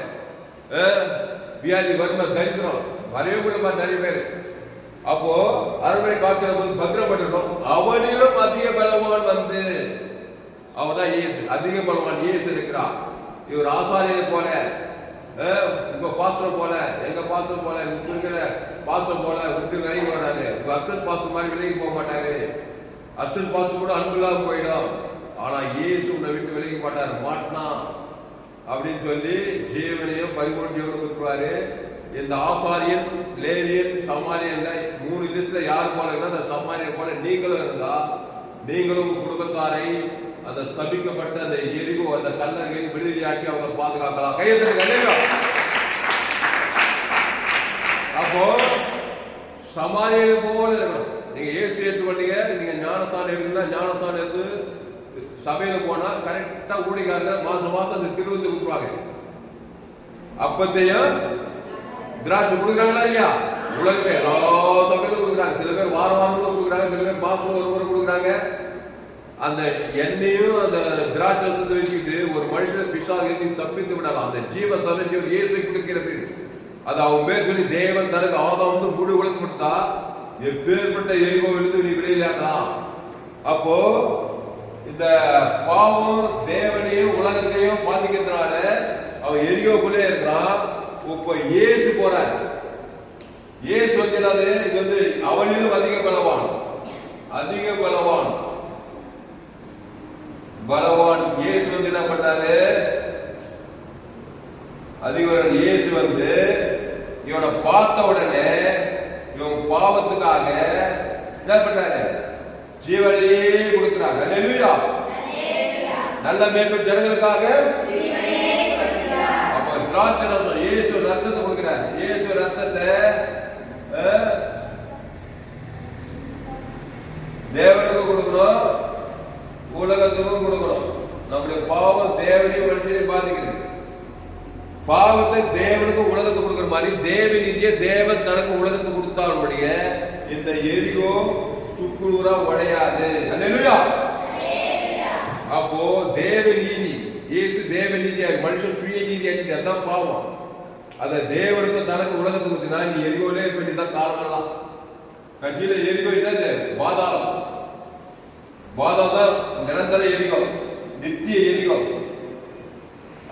வியாதி, வறுமை, தரித்திரம் வரவே முடியல நிறைய பேர். அப்போ அரண்மனை காக்கிற போது பத்திரப்பட்டிருக்கோம். அவனிலும் அதிக பலவான் வந்து, அவதான் இயேசு. அதிக பலவான் இயேசு இருக்கிறான். இவர் ஆசாரியனை போல, உங்க பாஸ்டர் போல, எங்க பாஸ்டர் போல, இருக்கிற பாஸ்டர் போல விட்டு விலகி வராரு. அஸ்டல் பாஸ்டர் மாதிரி விலகி போக மாட்டாரு. அஸ்டல் பாஸ்டர் கூட அன்பு இல்லாம போயிடும். ஆனா இயேசு உன்னை விட்டு விலகி மாட்டான் அப்படின்னு சொல்லி ஜீவனையும் பரிபூர்ண ஜீவனை கொடுத்துருவாரு. இந்த ஆசாரியன், லேவியன், சமாரியன்ல 3 லிஸ்ட்ல யாரு போல இருந்தா அந்த சமாரியன் போல நீங்களும் இருந்தா நீங்களும் உங்க குடும்பத்தாரை அந்த சபிக்கப்பட்ட அந்த எரிகோ அந்த கல்லறையை விடுதலையாக்கி அவங்க பாதுகாக்கலாம். கையெழுத்து. அப்போ சமாரியனை போல இருக்கணும். நீங்க இயேசு ஏற்றுக்கொண்டீங்க, நீங்க ஞானஸ்தானம் இருக்குன்னா ஞானஸ்தானம் எடுத்து சபையில போனா கரெக்டா ஊழியக்காரங்க மாசம் அந்த திருவிழந்து கொடுக்குறாங்க. அப்பத்தையும் திராட்சை கொடுக்குறாங்களா இல்லையா? உலகத்தை எல்லா சபையிலும் கொடுக்குறாங்க. சில பேர் வாரம் கொடுக்குறாங்க, சில பேர் மாசம் ஒரு முறை கொடுக்குறாங்க. அந்த எண்ணெயும் அந்த திராட்சை வச்சுக்கிட்டு ஒரு மனுஷனை பிசாசு தப்பித்து விடலாம். அந்த ஜீவ சலஞ்சியம் இயேசு கொடுக்கிறது. அது அவன் பேர் சொல்லி தேவன் தனக்கு ஆதாம் முழு உலகம் கொடுத்தா எப்பேற்பட்ட எரிகோவிலிருந்து நீ விடையிலாக்கலாம். அப்போ இந்த பாவம் தேவனையும் உலகத்தையும் பாதிக்கிறதுனால அவன் எரிகோக்குள்ளே இருக்கிறான். இப்ப இயேசு போறார். இயேசு வந்து இது வந்து அவனிலும் அதிக பலவான் இயேசு வந்து என்ன பண்றாரு? அதிகாரம் இயேசு வந்து இவனை பார்த்த உடனே இவன் பாவத்துக்காக என்ன பண்றாரு? ஜீவனையே கொடுக்கிறார். அல்லேலூயா. நல்ல மேய்ப்பன் ஜனங்களுக்காக அப்ப திராட்சை ரசம் இயேசு ரத்தத்தை கொடுக்கிறார். இயேசு ரத்தத்தை தேவனுக்கு கொடுக்கணும், உலகத்துக்கும் கொடுக்கணும். நம்முடைய பாவம் தேவனையும் மனுஷனையும் பாதிக்குது. பாவத்தை தேவனுக்கு உலகத்துக்கு கொடுக்கிற மாதிரி தேவ நீதியை தேவன் தனக்கு உலகத்துக்கு கொடுத்தாருடைய இந்த எரிகோ சுக்குநூறா உடையாது. அல்லேலூயா. அப்போ தேவ நீதி, இயேசு தேவ நீதியா, மனுஷன் சுய நீதி அநீதி, அதான் பாவம். அத தேவனுக்கு தனக்கு உலகத்துக்கு கொடுத்தா நீ எரிகோலே இருக்க வேண்டியதான். காரணம்லாம் கட்சியில எரிகோ என்னது? பாதாளம் தான் நிரந்தர எரிகோ, நித்திய எரிகோ.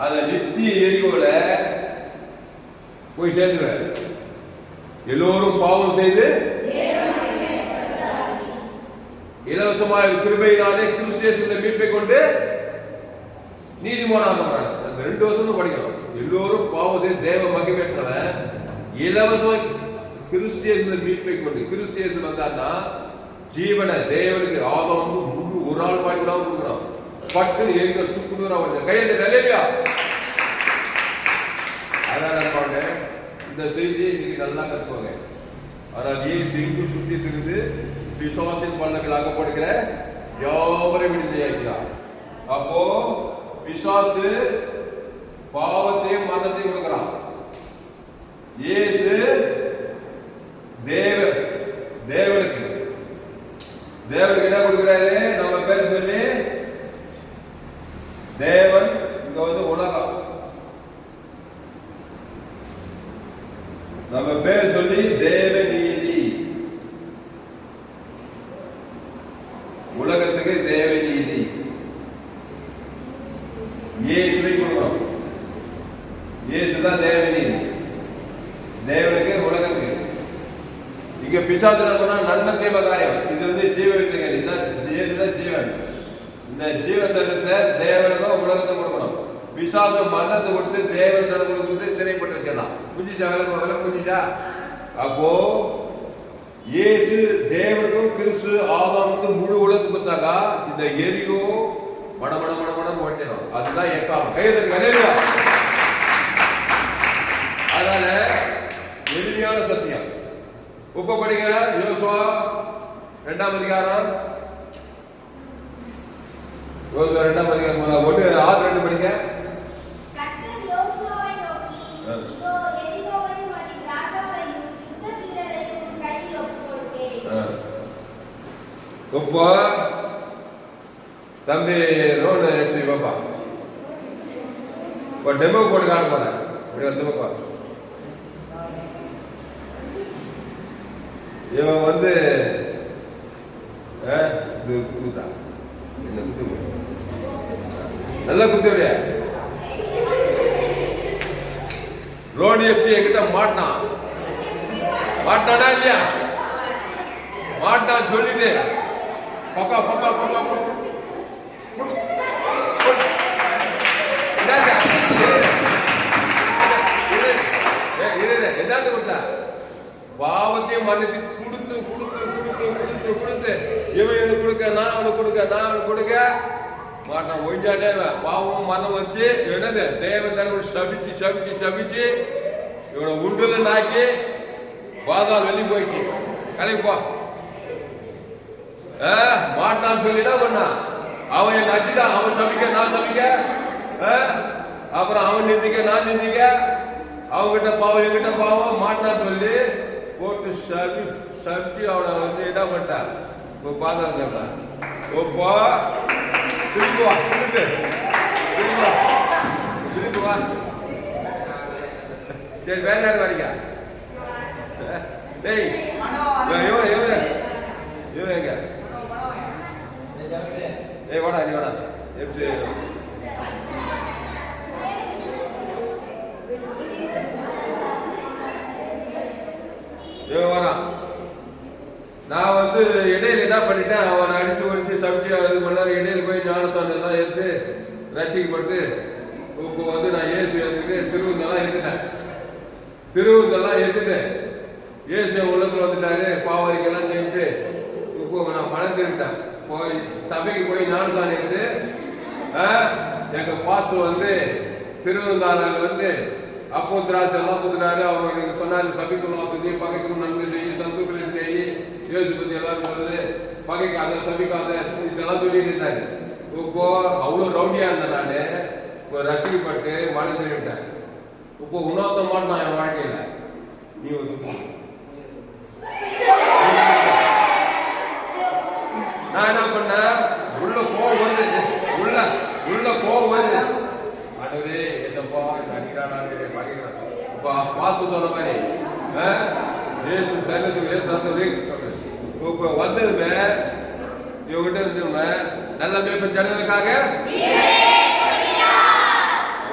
அந்த நித்திய எரிகோல போய் சேர்ந்துருவார். எல்லோரும் பாவம் செய்து இலவசமாக கிருபையினாலே கிறிஸ்து மீட்பை கொண்டு நீதிமானாகிறார். அந்த 2 வருஷம் படிக்கணும். எல்லோரும் பாவம் செய்து தேவ மகிமையற்றவன் இலவசமாக கிறிஸ்து மீட்பை கொண்டு கிறிஸ்து வந்தார்னா ஜீவனை தேவனுக்கு ஆதாம் முழு ஒரு ஆள் வாய்ப்பு கொடுக்குறான். பட்டு எரிகள் சுக்குநூறா வந்து கையெழுத்து. நல்லையா? அதனால இந்த செய்தியை இன்னைக்கு நல்லா கத்துக்கோங்க. ஆனால் இயேசு இங்கு சுற்றி திரிந்து பிசாசின் பள்ளங்கள் அகப்படுகிற யாவரை விடுதலையாக்கிறார். அப்போ பிசாசு பாவத்தையும் மரணத்தையும் கொடுக்கிறான். இயேசு தேவனுக்கு என்ன கொடுக்கிறாரு? நம்ம பேர் சொல்லி தேவன் இங்க வந்து உலகம், நம்ம பேர் சொல்லி தேவ நீதி, உலகத்துக்கு தேவ நீதி இயேசுவை கொடுக்கிறோம். இயேசுதான் தேவ நீதி, தேவனுக்கு உலகத்துக்கு. இங்க பிசாசு நன்மை தீமை காரியம். இது வந்து ஜீவ விஷயம். இதுதான் ஜீவன். இந்த ஜீவ சரீரத்தை தேவனுக்கும் உலகத்தை கொடுக்கணும். பிசாசு மரணத்தை கொடுத்து தேவன் தரம் கொடுத்து சிறைப்பட்டு வச்சிடலாம். புரிஞ்சிச்சா? விலை புரிஞ்சிச்சா? அப்போ இயேசு தேவனுக்கும் கிறிஸ்து ஆதாமுக்கு முழு உலகத்துக்கு கொடுத்தாக்கா இந்த எரிகோ மடமட ஓட்டிடும். அதுதான் எக்காலம். கையெழுத்து. அதனால எளிமையான சத்தியம். உப்ப படிங்க. யோசுவா 2ஆம் அதிகாரம், யோசுவா 2ஆம் அதிகாரம் 1:6-2 படிங்க. கர்த்தர் யோசுவாவை நோக்கி, இதோ எரிகோவையும் அதின் ராஜாவையும் யுத்த வீரரையும் உன் கையில் ஒப்புக்கொடுத்தேன். இப்போ தம்பி ரோடு எஃப்சி பாப்பா இப்போ டெமோ போட்டு காட்ட போறேன். இப்படி வந்து பாப்பா இவன் வந்து நல்லா குத்து விட ரோடு எஃப்சி என்கிட்ட மாட்டானா இல்லையா? மாட்டான் சொல்லிட்டு பக்கா என்னது கொடுத்தா பாவத்தையும் மன்னித்து கொடுத்து கொடுத்து கொடுத்து கொடுத்து கொடுத்து இவன் எனக்கு கொடுக்க நான் அவனுக்கு கொடுக்க நான் அவனுக்கு கொடுக்க மாட்டான். ஒழிஞ்சாட்டே பாவம் மனம் வச்சு என்னது தேவன் தனக்கு சபிச்சு சபிச்சு சபிச்சு இவனை உண்டுல நாக்கி பாதாள் வெளியே போயிடுச்சு. கிளம்பிப்போ மாட்டான்னு சொல்லிட்டா பண்ணா அவன் என்ன அச்சுதான். அவன் சபிக்க நான் சபிக்க, அப்புறம் அவன் நிந்திக்க நான் நிந்திக்க, அவங்கிட்ட பாவம் எங்கிட்ட பாவம் மாட்டான்னு சொல்லி போட்டு சபிச்சு அவனை வந்து என்ன பண்ணிட்டான். இப்போ பாதாள ஓப்பா திரும்பி வா, திரும்பி வா, திரும்பி வா. சரி வேற யார் வரீங்க? சரி இவன் இவன் இவன் எங்க? ஏய் வாடா நீ வாடா. எப்படி இவன் வரான். நான் வந்து இடையில என்ன பண்ணிட்டேன், அவனை அடிச்சு ஒடிச்சு சமைச்சு அது பண்ணாரு. இடையில போய் ஞானசானம் எல்லாம் எடுத்து ரசிக்கப்பட்டு இப்போ வந்து நான் இயேசு எடுத்துட்டு திருவுந்தெல்லாம் எடுத்துட்டேன். திருவுந்தெல்லாம் எடுத்துட்டேன். இயேசு உள்ளத்துல வந்துட்டாரு. பாவரிக்கெல்லாம் செஞ்சுட்டு இப்போ நான் பணம் திருட்டேன். போய் சபைக்கு போய் ஞானசானம் எடுத்து எங்க பாசு வந்து திருவந்தாரில் வந்து அப்போ திராட்சை எல்லாம் புதுனாரு. அவர் நீங்க சொன்னாரு சபிக்குள்ள வசதி பகைக்கும் நன்மை செய்யும் சந்துக்களை செய்யி இயேசு பத்தி எல்லாரும் சொல்லுது பகைக்காத சபிக்காத இதெல்லாம் சொல்லிட்டு இருந்தாரு. இப்போ அவ்வளோ ரவுடியா இருந்தேன். நான் இப்போ ரசிக்கப்பட்டு மழை தெரிவிட்டேன். இப்போ உணர்த்த மாட்டான் என் வாழ்க்கையில. நீ நான் என்ன பண்ணேன், உள்ள கோவம் வருது, உள்ள கோவம் வருது. ஆண்டவரே ஏசப்பா நடிக்கிறான் பாக்கிறேன். இப்போ பாசு சொன்ன மாதிரி ஏசு சரீரத்துக்கு ஏசு இப்போ வந்ததுமே இவங்கிட்ட இருந்தவங்க நல்ல மேற்ப ஜனங்களுக்காக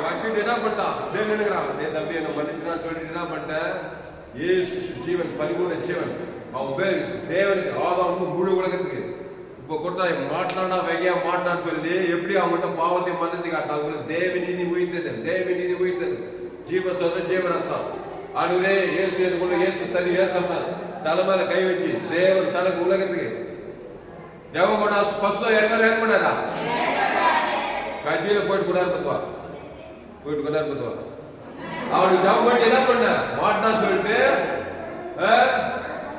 வச்சுட்டு என்ன பண்ணிட்டான், நின்னுக்கிறான். தம்பி என்ன மன்னிச்சுனா சொல்லிட்டு என்ன பண்ணிட்டேன், ஏசு ஜீவன் பரிபூர்ண ஜீவன். அவன் பேர் தேவனுக்கு ஆதாமுக்கு முழு உலகத்துக்கு இப்போ கொடுத்தா மாட்டானா வெகையா மாட்டான்னு சொல்லி எப்படி அவங்ககிட்ட பாவத்தை மன்னித்து காட்டாங்க. தேவ நீதி உயிர்த்தது, தேவ நீதி உயிர்த்தது. ஜீவன் சொல்ற ஜீவன் அர்த்தம். ஆண்டவரே இயேசு எனக்குள்ள இயேசு சரி ஏசம்தான் தலைமையில கை வச்சு தேவன் தனக்கு உலகத்துக்கு ஜெபம் பண்ணா பஸ்ஸோ ஏன் பண்ணாரா கட்சியில போயிட்டு கொண்டாரு பத்துவா, போயிட்டு கொண்டாரு பத்துவா. அவனுக்கு ஜெபம் பண்ணி என்ன பண்ண மாட்டான்னு சொல்லிட்டு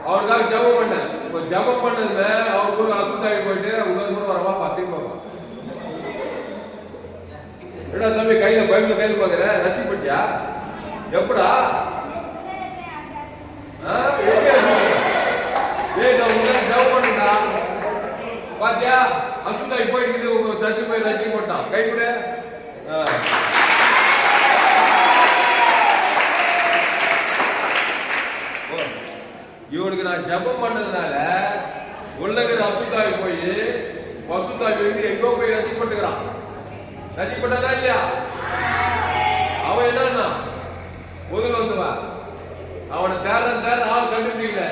அவனுக்காக ஜெபம் பண்ண. இப்போ ஜெபம் பண்ணதுல அவனுக்குள்ள அசுத்தாகி போயிட்டு இன்னொரு முறை வரவா பார்த்துட்டு போவான். என்ன தம்பி கையில பைபிள் கையில் பாக்குற ரசிக்கப்பட்டியா எப்படா? ஜெபம் பண்ணுடா பாத்தியா அசுத்தாகி போயிட்டு சர்ச்சு போய் ரசி போட்டான். கை கூட இவனுக்கு நான் ஜபம் பண்ணதுனால உள்ளகிற அசுத்தாய் போய் பசுத்தாய் வந்து எங்கோ போய் ரசிக்கப்பட்டுக்கிறான். ரசிக்கப்பட்டதா இல்லையா? அவன் என்னன்னா முதல் வந்துவா அவனை தேர ஆள் கண்டுபிடிக்கல.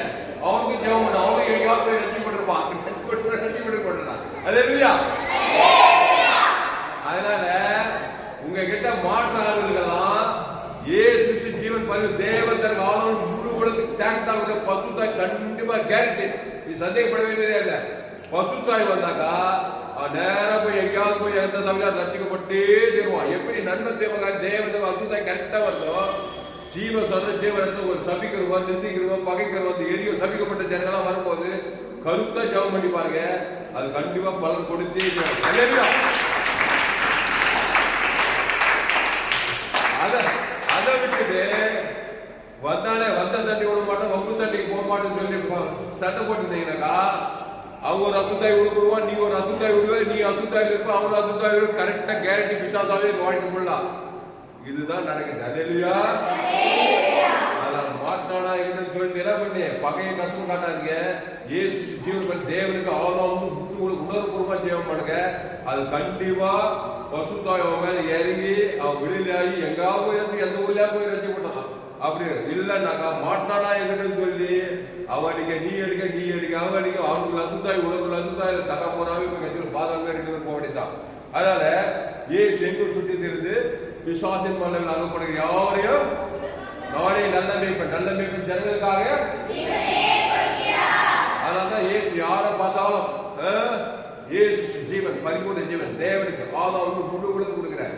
அவனுக்கு ஜபம் பண்ண அவனுக்கு எங்கேயாவது போய் ரசிக்கப்பட்டிருப்பான். ரசிக்கப்பட்டு போட்டுறான். அது இல்லையா? அதனால உங்ககிட்ட மாற்றாளர்களெல்லாம் ஏசு ஜீவன் பரி தேவன் தனக்கு ஆதாரம் முழு உலகத்துக்கு தேங்க்டாக பசுத்தாய் கண்டிப்பா கேரண்டி. நீ சந்தேகப்பட வேண்டியதே இல்லை. பசுத்தாய் வந்தாக்கா நேரா போய் எங்கேயாவது போய் எந்த சமயம் ரசிக்கப்பட்டே தருவான். எப்படி நன்மை தேவன் அசுத்தாய் கரெக்டா வருதோ ஜீவ சொல்ற ஜீவனத்தை ஒரு சபிக்கிறவன் நிந்திக்கிறவன் பகைக்கிறவன் எரியோ சபிக்கப்பட்ட ஜனங்களாம் வரும்போது கருத்தா ஜெபம் பண்ணி பாருங்க, அது கண்டிப்பா பலன் கொடுத்தே. அதை விட்டுட்டு வந்தானே வந்த சண்டை விட மாட்டோம் வம்பு சண்டைக்கு போக மாட்டோம்னு சொல்லி சண்டை போட்டுருந்தீங்கன்னாக்கா அவங்க ஒரு அசுத்தாய் விடுவான், நீ ஒரு அசுத்தாய் விடுவே, நீ அசுத்தாயில் இருப்ப அவன் அசுத்தாய் விடுவே. கரெக்டா கேரண்டி பிசாசாவே வாழ்க்கை போடலாம். இதுதான் நடக்குது. அல்லேலூயா. மாட்டானா என்னன்னு சொல்லிட்டு என்ன பண்ணி பகையை கஷ்டம் காட்டாதீங்க. ஏசு ஜீவன் தேவனுக்கு ஆதாமும் உணர்வுபூர்வமா ஜீவன் பண்ணுங்க. அது கண்டிப்பா பசுத்தாய் அவன் மேல இறங்கி அவன் விடுதலையாகி எங்காவது எந்த ஊர்லயா போய் ரசிக்க போட்டான். அப்படி இல்லைன்னாக்கா மாட்டானா என்கிட்ட சொல்லி அவனுக்கு நீ எடுக்க அவனுக்கு லட்சத்தாய் உனக்கு லட்சத்தாய் தகா போனாவே இப்ப கட்சியில் பாதாளமே 2 பேர் போக வேண்டியதான். அதனால ஏசு எங்கு சுற்றி திருந்து பிசாசின் மன்னர்கள் அகப்படுகிற யாரையும் நானே நல்ல மேய்ப்பன் ஜனங்களுக்காக. அதனாலதான் ஏசு யாரை பார்த்தாலும் ஏசு ஜீவன், பரிபூர்ண ஜீவன் தேவனுக்கு ஆதாரம் முழு உலகம் கொடுக்கிறார்.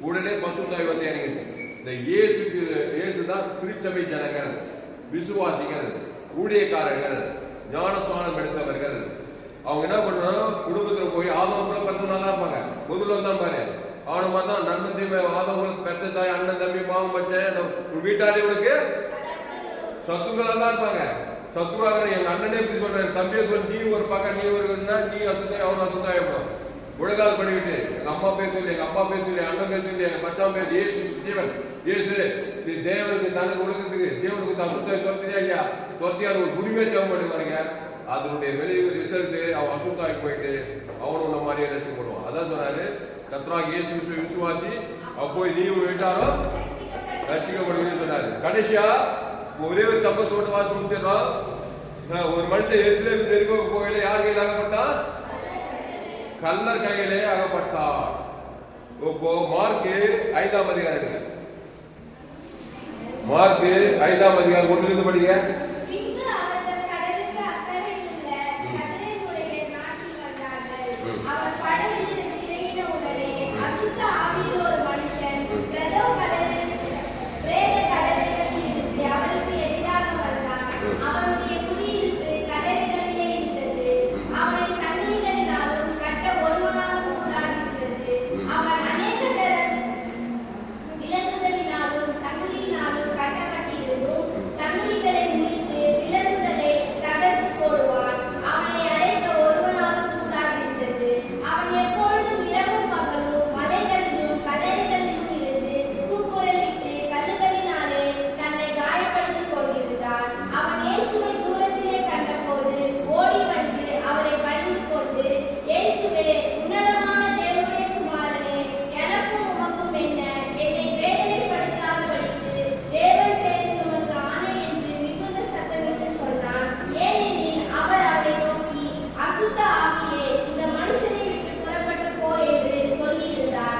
உடனே பசுத்தாய் வந்து இறங்கிது. இந்த இயேசுதான் திருச்சபை ஜனங்கள், விசுவாசிகள், ஊழியக்காரர்கள், ஞானஸ்நானம் எடுத்தவர்கள். அவங்க என்ன பண்றோம், குடும்பத்துல போய் ஆதவங்களை பத்தவனா தான் இருப்பாங்க. முதல்ல வந்தான் பாரு, அவனை மாதிரி தான் நண்பன் தீமை ஆதவங்களுக்கு பெத்த தாய், அண்ணன் தம்பி, மாமன் மச்சன், வீட்டாளிகளுக்கு சத்துக்களா தான் இருப்பாங்க. சத்துருவாக எங்க அண்ணனே இப்படி சொல்றேன், தம்பியை சொல்லி நீ ஒரு பக்கம் நீ ஒரு நீ அசுத்தாய் அவன் அசுத்தாய் உலகால் பண்ணிக்கிட்டு எங்க அம்மா பேர் சொல்லி, எங்க அப்பா பேர் சொல்லி, அண்ணன் பேர் சொல்லி, எங்க மச்சான் பேர் இயேசு ஜீவன். இயேசு நீ தேவனுக்கு தனக்கு உலகத்துக்கு ஜீவனுக்கு அசுத்தாய் துரத்தியா இல்லையா, துரத்தியான ஒரு உரிமை ஜெபம் பண்ணி பாருங்க. அதனுடைய வெளியே ரிசல்ட் அவன் அசுத்தாய் போயிட்டு அவனும் உன்ன மாதிரியே நினைச்சு போடுவான். அதான் சொன்னாரு, கர்த்தராகிய இயேசு விசுவாசி அவ போய் நீ விட்டாலும் ரட்சிக்கப்படுவீங்கன்னு சொன்னாரு. கடைசியா ஒரே ஒரு சம்பவத்தோட வாசி முடிச்சிடறோம். ஒரு மனுஷன் எருசலேமுக்கு தெருக்கோ போகையில யார் கையில் அகப்பட்டான்? கல்லர் கையிலே அகப்பட்டான். இப்போ மார்க் 5ஆம் அதிகாரம் எடுங்க. மார்க் 5ஆம் அதிகாரம் 1 படிங்க.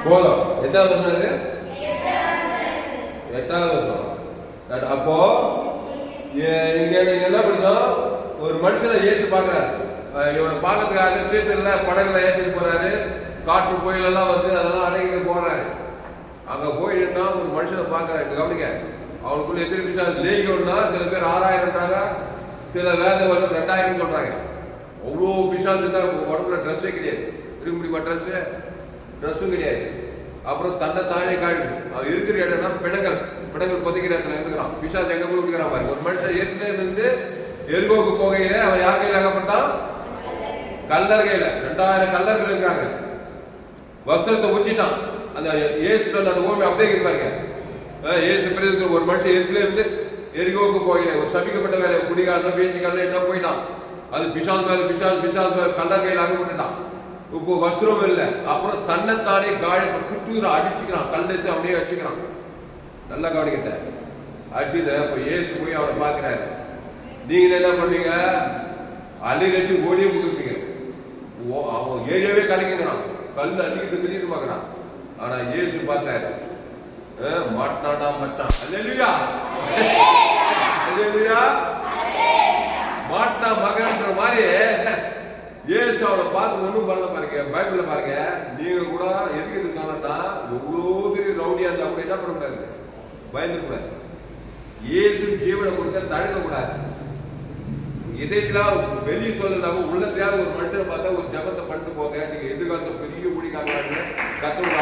போதும். எட்டாவது வருஷம், 8ஆவது வருஷம். அப்போ இங்க என்ன படிச்சோம், ஒரு மனுஷனை இயேசு பாக்குறாரு. இவனை பார்க்கறதுக்காக ஸ்டேஷன்ல படகுல ஏற்றிட்டு போறாரு. காற்று புயல் எல்லாம் வந்து அதெல்லாம் அடைக்கிட்டு போறாரு. அங்க போயிட்டா ஒரு மனுஷனை பாக்குறாரு. கவனிக்க, அவனுக்குள்ள எத்தனை பிசாசு லேகியோன்னா சில பேர் 6000ன்றாங்க, சில வேத வருடம் 2000 சொல்றாங்க. அவ்வளோ பிசாசு தான். உடம்புல ட்ரெஸ்ஸே கிடையாது, இருக்க முடியுமா? ட்ரெஸ்ஸும் கிடையாது. அப்புறம் தன்னை தானே காழ்வு. அவன் இருக்கிற இடம்னா பிணங்கள் புதைக்கிற இடத்துல இருந்துக்கிறான். பிசாசு எங்க போய் விடுக்கிறான் பாரு. ஒரு மனுஷன் ஏற்கனவே இருந்து எருகோக்கு போகையில அவன் யார் கையில் அகப்பட்டான்? கல்லர் கையில. 2000 கல்லர்கள் இருக்காங்க. வஸ்திரத்தை உஞ்சிட்டான். அந்த இயேசு சொன்ன அந்த ஓமை அப்படியே இருப்பாருங்க. இயேசு பிறகு ஒரு மனுஷன் எரிசில இருந்து எரிகோக்கு போகல, ஒரு சபிக்கப்பட்ட வேலை, குடிகாரன் பேசிக்காரன் என்ன போயிட்டான். அது பிசாஸ் மேல கல்லர் கையில் அகப்பட்டுட்டான். இப்போ வஸ்திரம் இல்லை. அப்புறம் தன்னைத்தானே குட்டுகிற அடிச்சுக்கிறான். கல்லெடுத்து அப்படியே அடிச்சுக்கிறான். நல்லா கவனிக்கிட்ட அடிச்சுத. இப்போ இயேசு போய் அவனை பார்க்கிறாரு. நீங்க என்ன பண்ணுவீங்க? அள்ளி வச்சு ஓடியே கொடுப்பீங்க. அவன் ஏரியாவே கலங்கிக்கிறான். கல் அடிக்கிறது பிடித்து பார்க்கறான். ஆனா இயேசு பார்த்தாரு, மாட்டாடா மச்சான். அல்லேலூயா, அல்லேலூயா. மாட்டா மகன்ற மாதிரி இயேசு அவனை பார்த்து ஒன்றும் பண்ணல பாருங்க. பைபிள்ல பாருங்க, நீங்க கூட எதுக்கு சொன்னா எவ்வளோ பெரிய ரவுடியா இருந்தா கூட என்ன பண்ணக்கூடாது? பயந்து கூடாது. இயேசு ஜீவனை கொடுக்க தடுக்க கூடாது. இதெல்லாம் வெளியே சொல்லலாம். உள்ளத்தையாவது ஒரு மனுஷனை பார்த்தா ஒரு ஜபத்தை பண்ணிட்டு போங்க. நீங்க எதிர்காலத்தை பெரிய குடிக்காங்க கத்தவங்க.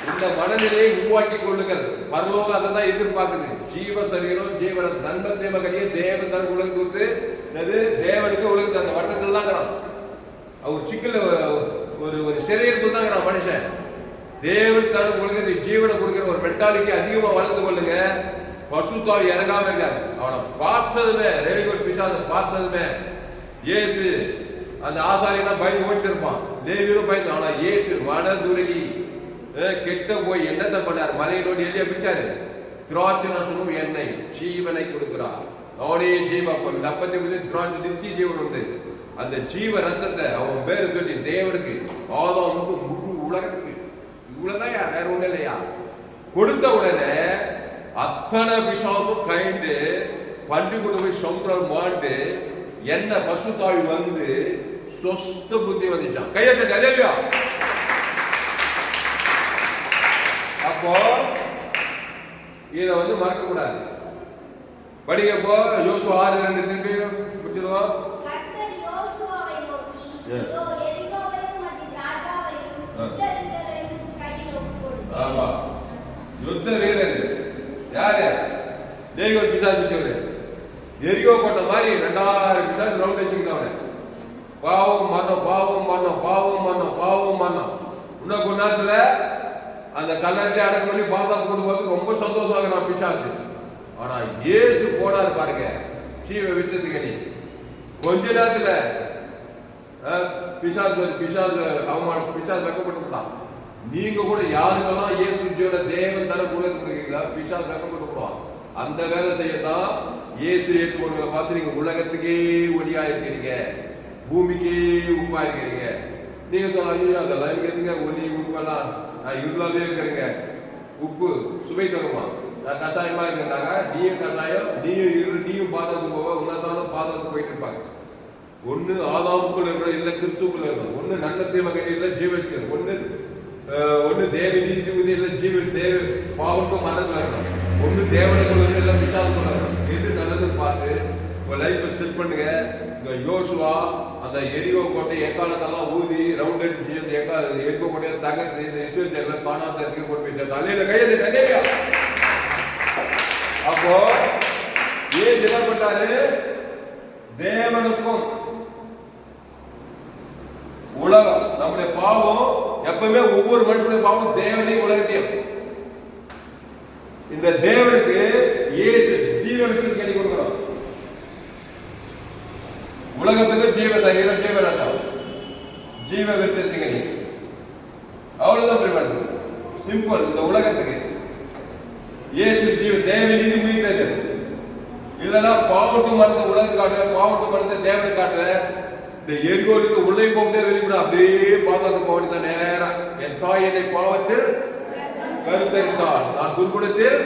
இந்த மனநிலையை உருவாக்கி கொள்ளுங்கள். பரலோகம் அதை தான் எதிர்பார்க்குது. ஜீவ சரீரம், ஜீவன நண்பன் தேவகடியே தேவன் தான் உலகம் கொடுத்து தேவனுக்கு உலகத்து அந்த வட்டத்தில் தான் அவர் சிக்கல ஒரு சிறையிருப்பு தான் மனுஷன். தேவன் தான் உலகத்தை ஜீவனை கொடுக்கிற ஒரு மென்டாலிட்டி அதிகமா வளர்ந்து கொள்ளுங்க. பசுத்தாவி இறங்காம இருக்காது. அவனை பார்த்ததுமே ரேலிகோட் பிசாசை பார்த்ததுமே இயேசு அந்த ஆசாரியெல்லாம் பயந்து ஓடிட்டு இருப்பான். லேவியும் பயந்து. ஆனா இயேசு மனதுருகி கெட்ட போய் என்னத்தை பண்ணார்? மலையினோடு எலிய பிச்சாரு. திராட்சரசமும் எண்ணெய் ஜீவனை கொடுக்கிறார். அவனே ஜீவப்பம் தப்பத்தை திராட்சை நித்திய ஜீவன் உண்டு. அந்த ஜீவ ரத்தத்தை அவன் பேரு சொல்லி தேவனுக்கு ஆதாம் வந்து முழு உலகத்துக்கு இவ்வளவுதான் வேற ஒண்ணு இல்லையா கொடுத்த உடனே அத்தனை விசுவாசம் கைண்டு பண்டு கொண்டு போய் சமுத்திரம் மாண்டு என்ன பசுத்தாவி வந்து சொஸ்த புத்தி வந்துச்சான். கையத்தை இல்லையா? அப்போ இத வந்து மறக்க கூடாது. படிங்க போ யோசுவா 6:2 திருப்பி முடிச்சிடுவோம். கர்த்தர் யோசுவாவை நோக்கி, இதோ எரிகோவையும் அதன் ராஜாவையும் யுத்த வீரரையும் கையில் ஒப்புக்கொடுத்தேன். ஆமா, யுத்த வீரர் யாரு? எரிகோ பிசாசு வச்சவரு. எரிகோ கோட்டை மாதிரி 2000 பிசாசு ரவுண்ட் வச்சுக்கிட்டவன. பாவம் மரணம், பாவம் மரணம், பாவம் மரணம், பாவம் மரணம். இன்னும் கொஞ்ச நேரத்துல அந்த கல்லறை அடக்கம் பண்ணி பாதாள கொண்டு போது ரொம்ப சந்தோஷமாக பிசாசு. ஆனா இயேசு போனாரு பாருங்க ஜீவ விச்சத்துக்கு. கொஞ்ச நேரத்துல பிசாசு அவமான பிசாசு வெக்கப்பட்டுட்டான். நீங்க கூட யாருக்கெல்லாம் இயேசு ஜீவன தேவன் தலை கூட இருக்கீங்களா பிசாசு வெக்கப்பட்டுப்பான். அந்த வேலை செய்யத்தான் இயேசு ஏற்றுக்கொண்டு பார்த்து நீங்க உலகத்துக்கே ஒளியா இருக்கிறீங்க, பூமிக்கே உப்பா இருக்கிறீங்க. நீங்க சொல்ல ஐயோ அதெல்லாம் எனக்கு எதுங்க ஒளி உப்பெல்லாம் நான் இருளாவே இருக்கிறீங்க. உப்பு சுவை தருமா? நான் கஷாயமா இருக்கிறாங்க. நீயும் கஷாயம், நீயும் இரு, நீயும் பாதாளத்துக்கு போவ, உலசாதம் பாதாளத்துக்கு போயிட்டு இருப்பாங்க. ஒண்ணு ஆதாமுக்குள்ள இருக்கிற இல்ல கிறிஸ்துக்குள்ள இருக்கும். ஒண்ணு நல்ல தீமை இல்ல ஜீவத்துக்கு, ஒண்ணு தேவ நீதி இல்ல ஜீவ தேவ பாவத்தும் மனதுல இருக்கும். ஒண்ணு தேவனுக்குள்ள இல்ல விசாலத்துக்குள்ள இருக்கும். எது நல்லதுன்னு பார்த்து உங்க லைஃப்பை செட் பண்ணுங்க. இங்க யோசுவா அந்த எரிகோ கோட்டை எக்காலத்தெல்லாம் ஊதி ரவுண்ட் அடிச்சு செய்ய எரிகோ கோட்டையை தகர்த்து இந்த இஸ்ரேல் எல்லாம் காணாத இடத்துக்கு கொண்டு போய் தலையில கையில தனியா. அப்போ ஏன் என்ன பண்ணாரு? தேவனுக்கும் உலகம் நம்முடைய பாவம் எப்பவுமே ஒவ்வொரு மனுஷனுடைய பாவம் தேவனையும் உலகத்தையும் இந்த தேவனுக்கு இயேசு ஜீவ விச்சத்துக்கு எண்ணி கொடுக்கிறோம். உலகத்துக்கு ஜீவ சரீரம் ஜீவ ரத்தம் ஜீவ விச்சத்துக்கு நீ அவ்வளவுதான் பிரிவாடு சிம்பிள். இந்த உலகத்துக்கு இயேசு ஜீவ தேவ நீதி உயிர்த்தது இல்லைன்னா பாவட்டு மரத்தை உலக காட்டுற, பாவட்டு மரத்தை தேவனை காட்டுற. இந்த எரிகோலுக்கு உள்ளே போகிட்டே வெளிக்கூட அப்படியே பாதாளத்துக்கு போக வேண்டியதான் நேரம். என் தாய் என்னை பாவத்தில் கருத்தரித்தாள், நான் துர்குணத்தில்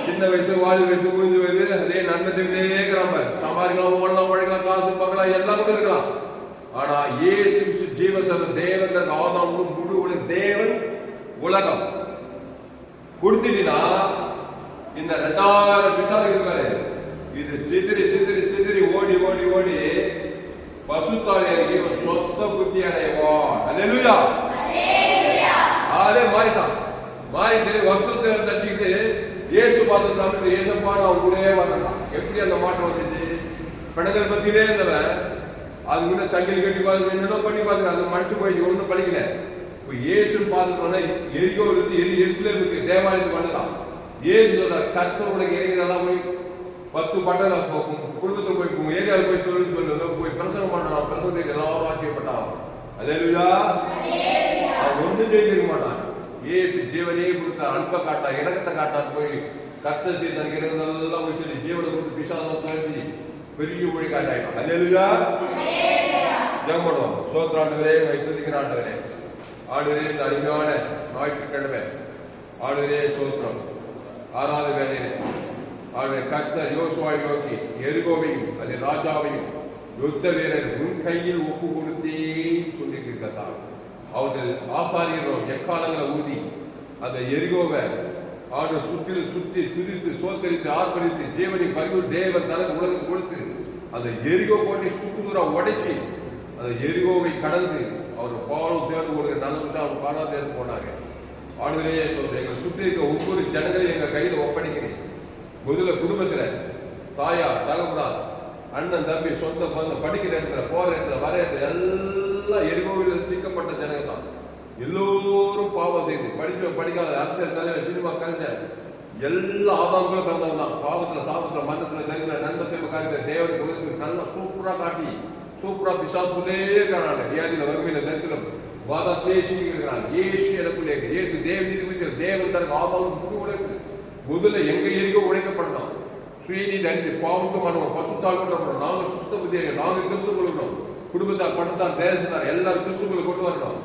சின்ன வயசு வாலி வயசு புரிஞ்சு வயது அதே நன்மத்திலே இருக்கிறாங்க. சம்பாதிக்கலாம், ஓடலாம், உழைக்கலாம், காசு பார்க்கலாம், எல்லாம் கூட இருக்கலாம். ஆனா இயேசு ஜீவசன தேவன் ஆதாம் முழு உலக தேவன் உலகம் கொடுத்துட்டீங்கன்னா இந்த 2000 பிசாசு இருக்காரு. இது சிதறி சிதறி சிதறி ஓடி ஓடி ஓடி பசுத்தாவி அருகே ஒரு சொஸ்த புத்தி அடைவான். அல்லேலூயா. ஆளே மாறிட்டான். மாறிட்டு வருஷத்தை தச்சுக்கிட்டு இயேசு பார்த்துட்டு இயேசப்பா நான் கூட வரலாம். எப்படி அந்த மாற்றம் வந்துச்சு? பெண்கள் பத்தினே இருந்தவன் அது முன்ன சங்கிலி கட்டி பார்த்து என்னென்ன பண்ணி பார்த்துக்க அது மனுஷன் போயிடுச்சு, ஒன்றும் பண்ணிக்கல. இப்போ இயேசு பார்த்துட்டோன்னா எரிகோவில் இருந்து எருசலேமுக்கு தேவாலயத்துக்கு வரலாம். இயேசு சொல்றார், கர்த்தர் உனக்கு இறங்கிறதெல்லாம் போய் 10 பட்டண குடும்பத்தில் போய் உங்க ஏரியாவில் போய் சொல்லி போய் பிரசங்கம் பண்ணலாம். பிரசங்கத்தை எல்லாரும் ஆச்சரியப்பட்டான். அல்லேலூயா. அவன் ஒன்றும் செய்திருக்க மாட்டான். இயேசு ஜீவனையே கொடுத்தா, அன்பை காட்டா, இறக்கத்தை காட்டான். போய் கர்த்தர் செய்து தனக்கு இறங்குறதெல்லாம் போய் சொல்லி ஜீவனை கொடுத்து பிசாசம் தோன்றி பெரிய மொழி காட்டாயிடும். அல்லேலூயா. ஜெபம் பண்ணுவோம். சோத்ராண்டவரே வைத்திருக்கிற ஆண்டவரே, ஆண்டவரே இந்த அருமையான ஞாயிற்றுக்கிழமை ஆண்டவரே சோத்ரம் ஆறாவது வேலையிலே ஆண்டவரே கர்த்தர் யோசுவாவை நோக்கி எரிகோவையும் அது ராஜாவையும் யுத்த வீரர் உன் கையில் ஒப்பு கொடுத்தே சொல்லியிருக்கிறார். அவர்கள் ஆசாரியர்களும் எக்காலங்களை ஊதி அந்த எரிகோவை ஆடு சுற்றிலும் சுற்றி துதித்து சோத்தரித்து ஆர்ப்பரித்து ஜீவனை பறிவு தேவன் தனக்கு உலகத்துக்கு கொடுத்து அந்த எரிகோ கோட்டை சுற்றுலா உடைச்சி அந்த எரிகோவை கடந்து அவர் பாலும் தேர்ந்து கொடுக்கிற நல்ல விஷயம் அவங்க பாலா தேர்ந்து போனாங்க. ஆடுகளே சொல்றேன், எங்களை சுற்றி இருக்க ஒவ்வொரு ஜனங்களையும் எங்க கையில ஒப்படைக்கிறேன். முதல்ல குடும்பத்துல தாயா தகப்படா அண்ணன் தம்பி சொந்த பந்த படிக்கிற இடத்துல போற இடத்துல வர இடத்துல எல்லாம் எரிகோவில் சிக்கப்பட்ட ஜனங்க தான். எல்லோரும் பாவம் செய்து படிக்காத அரசியல் தலைவர் சினிமா கலைஞர் எல்லா ஆதாரங்களும் பிறந்தவங்க தான். பாவத்துல சாபத்துல மந்தத்துல நெருங்கின நண்பத்தில் காட்டின தேவன் குலத்துக்கு நல்லா சூப்பரா காட்டி சூப்பரா பிசாசுக்குள்ளே இருக்கிறாங்க. வியாதியில வறுமையில தரித்திரம் நேசிக்கிறான். இயேசு எனக்குள்ளே இருக்கு. இயேசு தேவநீதி குறித்து தேவன் தனக்கு ஆதாரம் முழு உழைப்பு முதல்ல எங்க எரிக்கோ உழைக்கப்படலாம். சுயநீதி அணிந்து பாவங்க பண்ணுவோம், பசுத்தாள் நாங்க சுத்த புத்தி, நாங்க கிறிஸ்துவ குடும்பத்தார் பட்டத்தார் தேசத்தார் எல்லாரும் கிறிஸ்துவ கொண்டு வரணும்.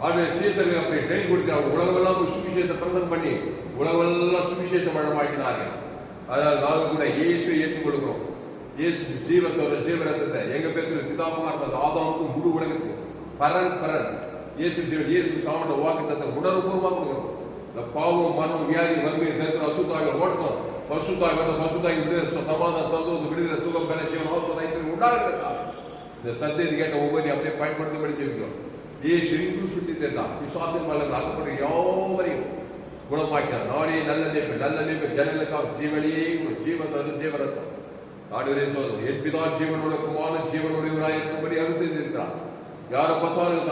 ஆகவே சீசர்கள் அப்படி ட்ரெயின் கொடுத்து உலகமெல்லாம் சுவிசேஷம் பிரசனம் பண்ணி உலகமெல்லாம் சுவிசேஷம் வழமாக்கினார்கள். அதனால் நாங்கள் கூட இயேசுவை ஏற்றுக்கொள்கிறோம். இயேசு ஜீவரத்தத்தை எங்க பேசுகிற பிதாபமா இருந்தது ஆதாமுக்கு முழு உலகத்துக்கு பரன் இயேசு ஜீவன் இயேசு சாமண்ட வாக்குத்தத்தை உணர்வுபூர்வமாக கொடுக்கிறோம். இந்த பாவம் மரணம் வியாதி வறுமை தரித்திரம் அசுத்தாய்கள் ஓட்டணும். பசுத்தாய் வந்த பசுத்தாய் விடுதலை சமாதானம் சந்தோஷம் விடுதலை சுகம் பெற ஜீவன் ஆஸ்வதாயத்தில் உண்டாகிறதா இந்த சத்தியத்தை கேட்ட ஒவ்வொரு அப்படியே பயன்படுத்தபடி ஜெபிக்கிறோம். இயேசு இன்று சுட்டி தெரிந்தார். விசுவாசம் வல்லவர்கள் அகப்பட்ட யாவரையும் குணமாக்கினார். நானே நல்ல நேர்ப்பு ஜனங்களுக்காக ஜீவனையே ஜீவரத்தம் ஆண்டவரே சொல்லுவோம். என் பிதா ஜீவனோட குமாரன் ஜீவனுடையவராக இருக்கும்படி அருள் செய்திருக்கிறார். யாரை பார்த்தாலும்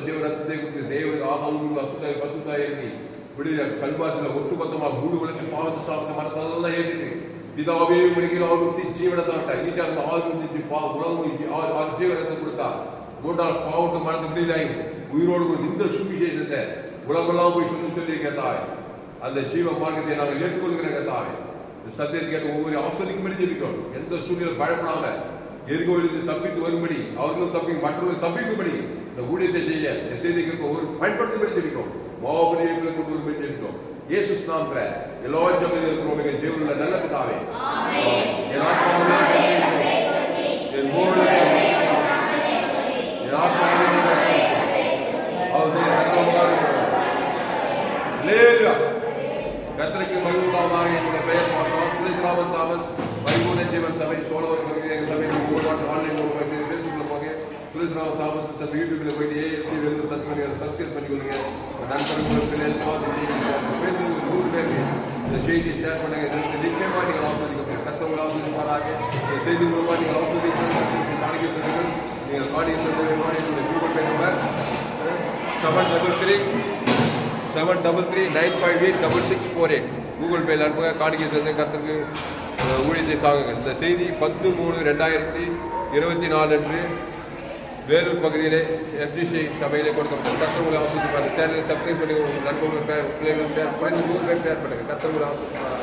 ஜீவரத்தத்தை குறித்து தேவனுக்கு ஆதாரம் அசுத்தாய் பசுத்தாய் இறங்கி விடுதலை கல்வாசில ஒட்டுமொத்தமாக மூடு விளக்கு பாவத்தை சாப்பிட்ட மரத்தெல்லாம் ஏற்றிட்டு பிதாவே உலகில் ஆர்வத்தி ஜீவனத்தை விட்டார். ஈட்டாங்க ஆர்வத்தி உலகம் ஜீவனத்தை கொடுத்தார். மூன்றால் பாவத்தை மறந்து விடுதலை உயிரோடு இந்த சுவிசேஷத்தை உலகெல்லாம் போய் சொல்லியிருக்கேன் தாய். அந்த ஜீவ மார்க்கத்தை நாங்கள் ஏற்றுக்கொள்கிறேன் தாய். சத்தியத்தை கேட்ட ஒவ்வொரு ஆஸ்வதிக்கும்படி ஜெபிக்கிறோம். எந்த சூழ்நிலை பயப்படாம எரிகோவிலிருந்து தப்பித்து வரும்படி அவர்களும் மற்றவர்களும் தப்பிக்கும்படி இந்த ஊழியத்தை செய்ய இந்த செய்தி கேட்க ஒரு பயன்படுத்தும்படி ஜெபிக்கிறோம். மாபெரிய கொண்டு வரும்படி ஜெபிக்கிறோம். இயேசு நாமத்துல எல்லா ஜெபத்திலும் இருக்கிறவங்க ஜீவனுள்ள நல்ல பிதாவே என் ஆத்மாவே என் மூளையே என் ஆத்மாவே கர்த்தருக்கு மகிழ்வுமாக என்னுடைய பெயர் துளசிராமன் தாமஸ் பரிபூர்ண ஜீவன் சபை சோழவர் பகுதியாக சபை ஒவ்வொரு நாட்டு ஆன்லைன் மூலமாக பேசுக்குள்ள போங்க. துளசிராமன் தாமஸ் சபை யூடியூப்ல போயிட்டு ஏஎஃப்சி வெறும் சர்ச் பண்ணி சப்ஸ்கிரைப் பண்ணிக்கொள்ளுங்க. நண்பர்களுக்கு 100 பேருக்கு இந்த செய்தியை ஷேர் பண்ணுங்க. நிச்சயமாக நீங்கள் ஆஸ்வதிக்க கர்த்தர் ஆஸ்வதிப்பாராக. இந்த செய்தி மூலமாக நீங்கள் ஆஸ்வதிக்க காணிக்கை சொல்லுங்கள். நீங்கள் காணிக்கை சொல்லுங்கள். என்னுடைய கூகுள் பே நம்பர் 733-958-6648 கூகுள் பேல அனுப்புங்க. காணிக்கை செஞ்சு கர்த்தருக்கு ஊழியத்தை தாங்குங்க. இந்த செய்தி 10/3/2024 அன்று வேலூர் பகுதியிலே FGC சபையிலே கொடுக்கப்பட்ட கர்த்தர்களை ஆஸ்வதிப்பார். சேனலை சப்ஸ்கிரைப் பண்ணி நண்பர்கள் பிள்ளைகள் ஷேர் பண்ணி 100 பேர் ஷேர் பண்ணுங்க. கர்த்தர்களை ஆஸ்வதிப்பார்.